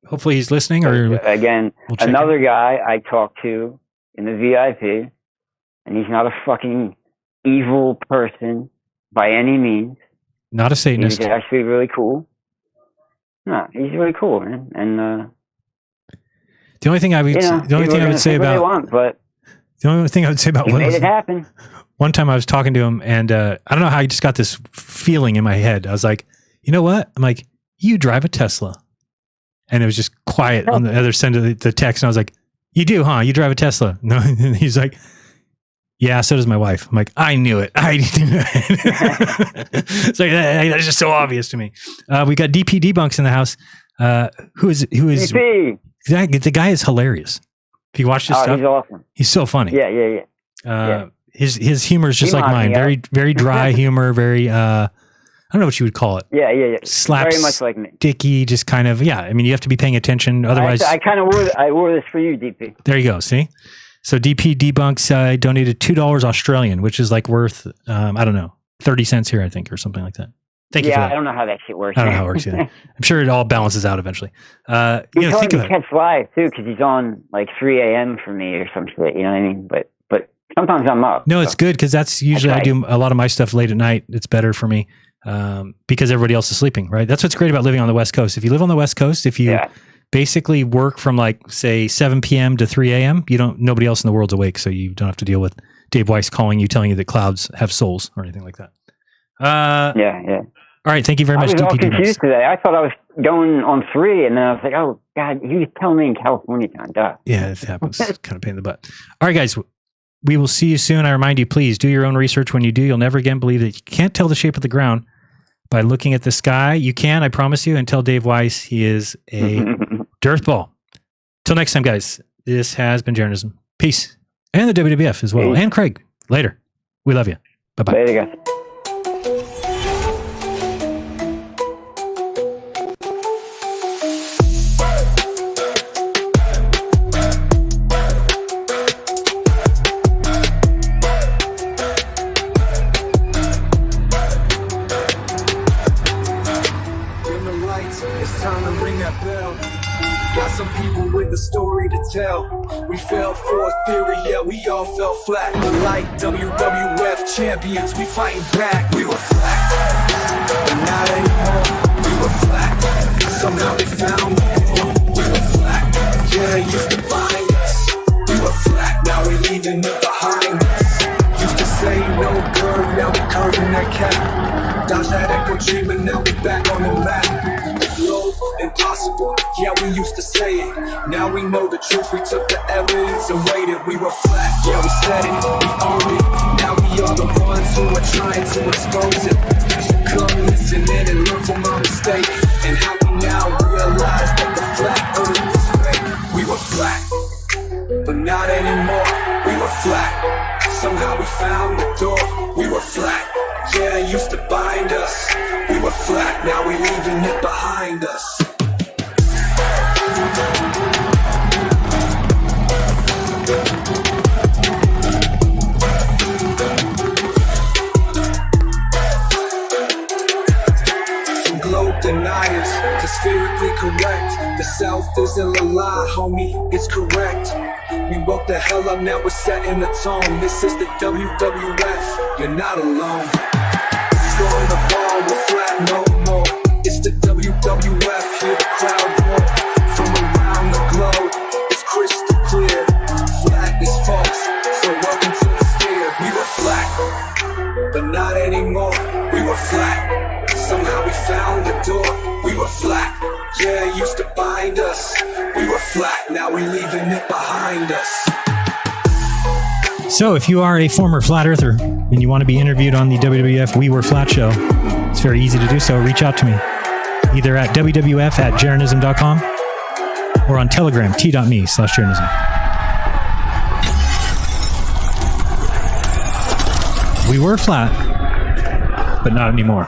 Hopefully he's listening. Or again, another guy I talked to in the VIP, and he's not a fucking evil person by any means. Not a Satanist. He's actually really cool. No, he's really cool, man. And the only thing I would say about Will made it happen. One time I was talking to him, and I don't know how I just got this feeling in my head. I was like, you know what? I'm like, you drive a Tesla. And it was just quiet on the other side of the text. And I was like, you do, huh? You drive a Tesla? No. And he's like, yeah, so does my wife. I'm like, I knew it. I knew it. It's like, that's just so obvious to me. We got DP Debunks in the house. Who is DP. Exactly. The guy is hilarious. If you watch his stuff, he's awesome. He's so funny. Yeah. His humor is just like mine. Very, very dry humor. Very, I don't know what you would call it. Yeah. Slaps, very much like me. Dicky, just kind of, I mean, you have to be paying attention. Otherwise, I wore this for you, DP. There you go. See? So DP Debunks donated $2 Australian, which is like worth, I don't know, 30 cents here, I think, or something like that. Thank you for that. I don't know how that shit works. I don't know how it works either. I'm sure it all balances out eventually. He's telling me to catch live too, because he's on like 3 a.m. for me or some shit. You know what I mean? But sometimes I'm up. No, it's good because that's usually I do a lot of my stuff late at night. It's better for me because everybody else is sleeping, right? That's what's great about living on the West Coast. If you live on the West Coast, if you basically work from like say 7 p.m. to 3 a.m., nobody else in the world's awake, so you don't have to deal with Dave Weiss calling you, telling you that clouds have souls or anything like that. Yeah. All right, thank you very much. I was all DP confused today. I thought I was going on 3, and then I was like, oh God, he was telling me in California time. Duh. Yeah, it happens. Kind of pain in the butt. All right, guys. We will see you soon. I remind you, please do your own research. When you do, you'll never again believe that you can't tell the shape of the ground by looking at the sky. You can, I promise you, and tell Dave Weiss he is a dirtball. Till next time, guys, this has been Jeranism. Peace. And the WWF as well. Peace. And Craig. Later. We love you. Bye-bye. Later, guys. It's time to ring that bell. Got some people with a story to tell. We fell for a theory, yeah, we all fell flat. But like WWF champions, we fighting back. We were flat, but not anymore. We were flat, somehow they found us. We were flat, yeah, they used to bind us. We were flat, now we're leaving it behind us. Used to say no curve, now we curving that cap. Dodge that echo chamber, now we back on the map. Globe, impossible, yeah, we used to say it. Now we know the truth, we took the evidence and weighed it. We were flat, yeah, we said it, we owned it. Now we are the ones who are trying to expose it. Come listen in and learn from our mistake. And how we now realize that the flat earth is fake. We were flat, but not anymore. We were flat, somehow we found the door. We were flat, yeah, it used to bind us. We were flat, now we're leaving it behind us. From globe deniers to spherically correct, the South isn't a lie, homie, it's correct. We woke the hell up, now we're setting the tone. This is the WWF, you're not alone. Throwing the ball, we're flat no more. It's the WWF, hear the crowd roar. From around the globe, it's crystal clear. Flat is false, so welcome to the sphere. We were flat, but not anymore. We were flat, somehow we found the door. We were flat, yeah, it used to bind us. We were flat, now we're leaving it behind us. So if you are a former flat earther and you want to be interviewed on the WWF We Were Flat show, it's very easy to do so. Reach out to me either at wwf@jeranism.com or on Telegram, t.me/jeranism. We were flat, but not anymore.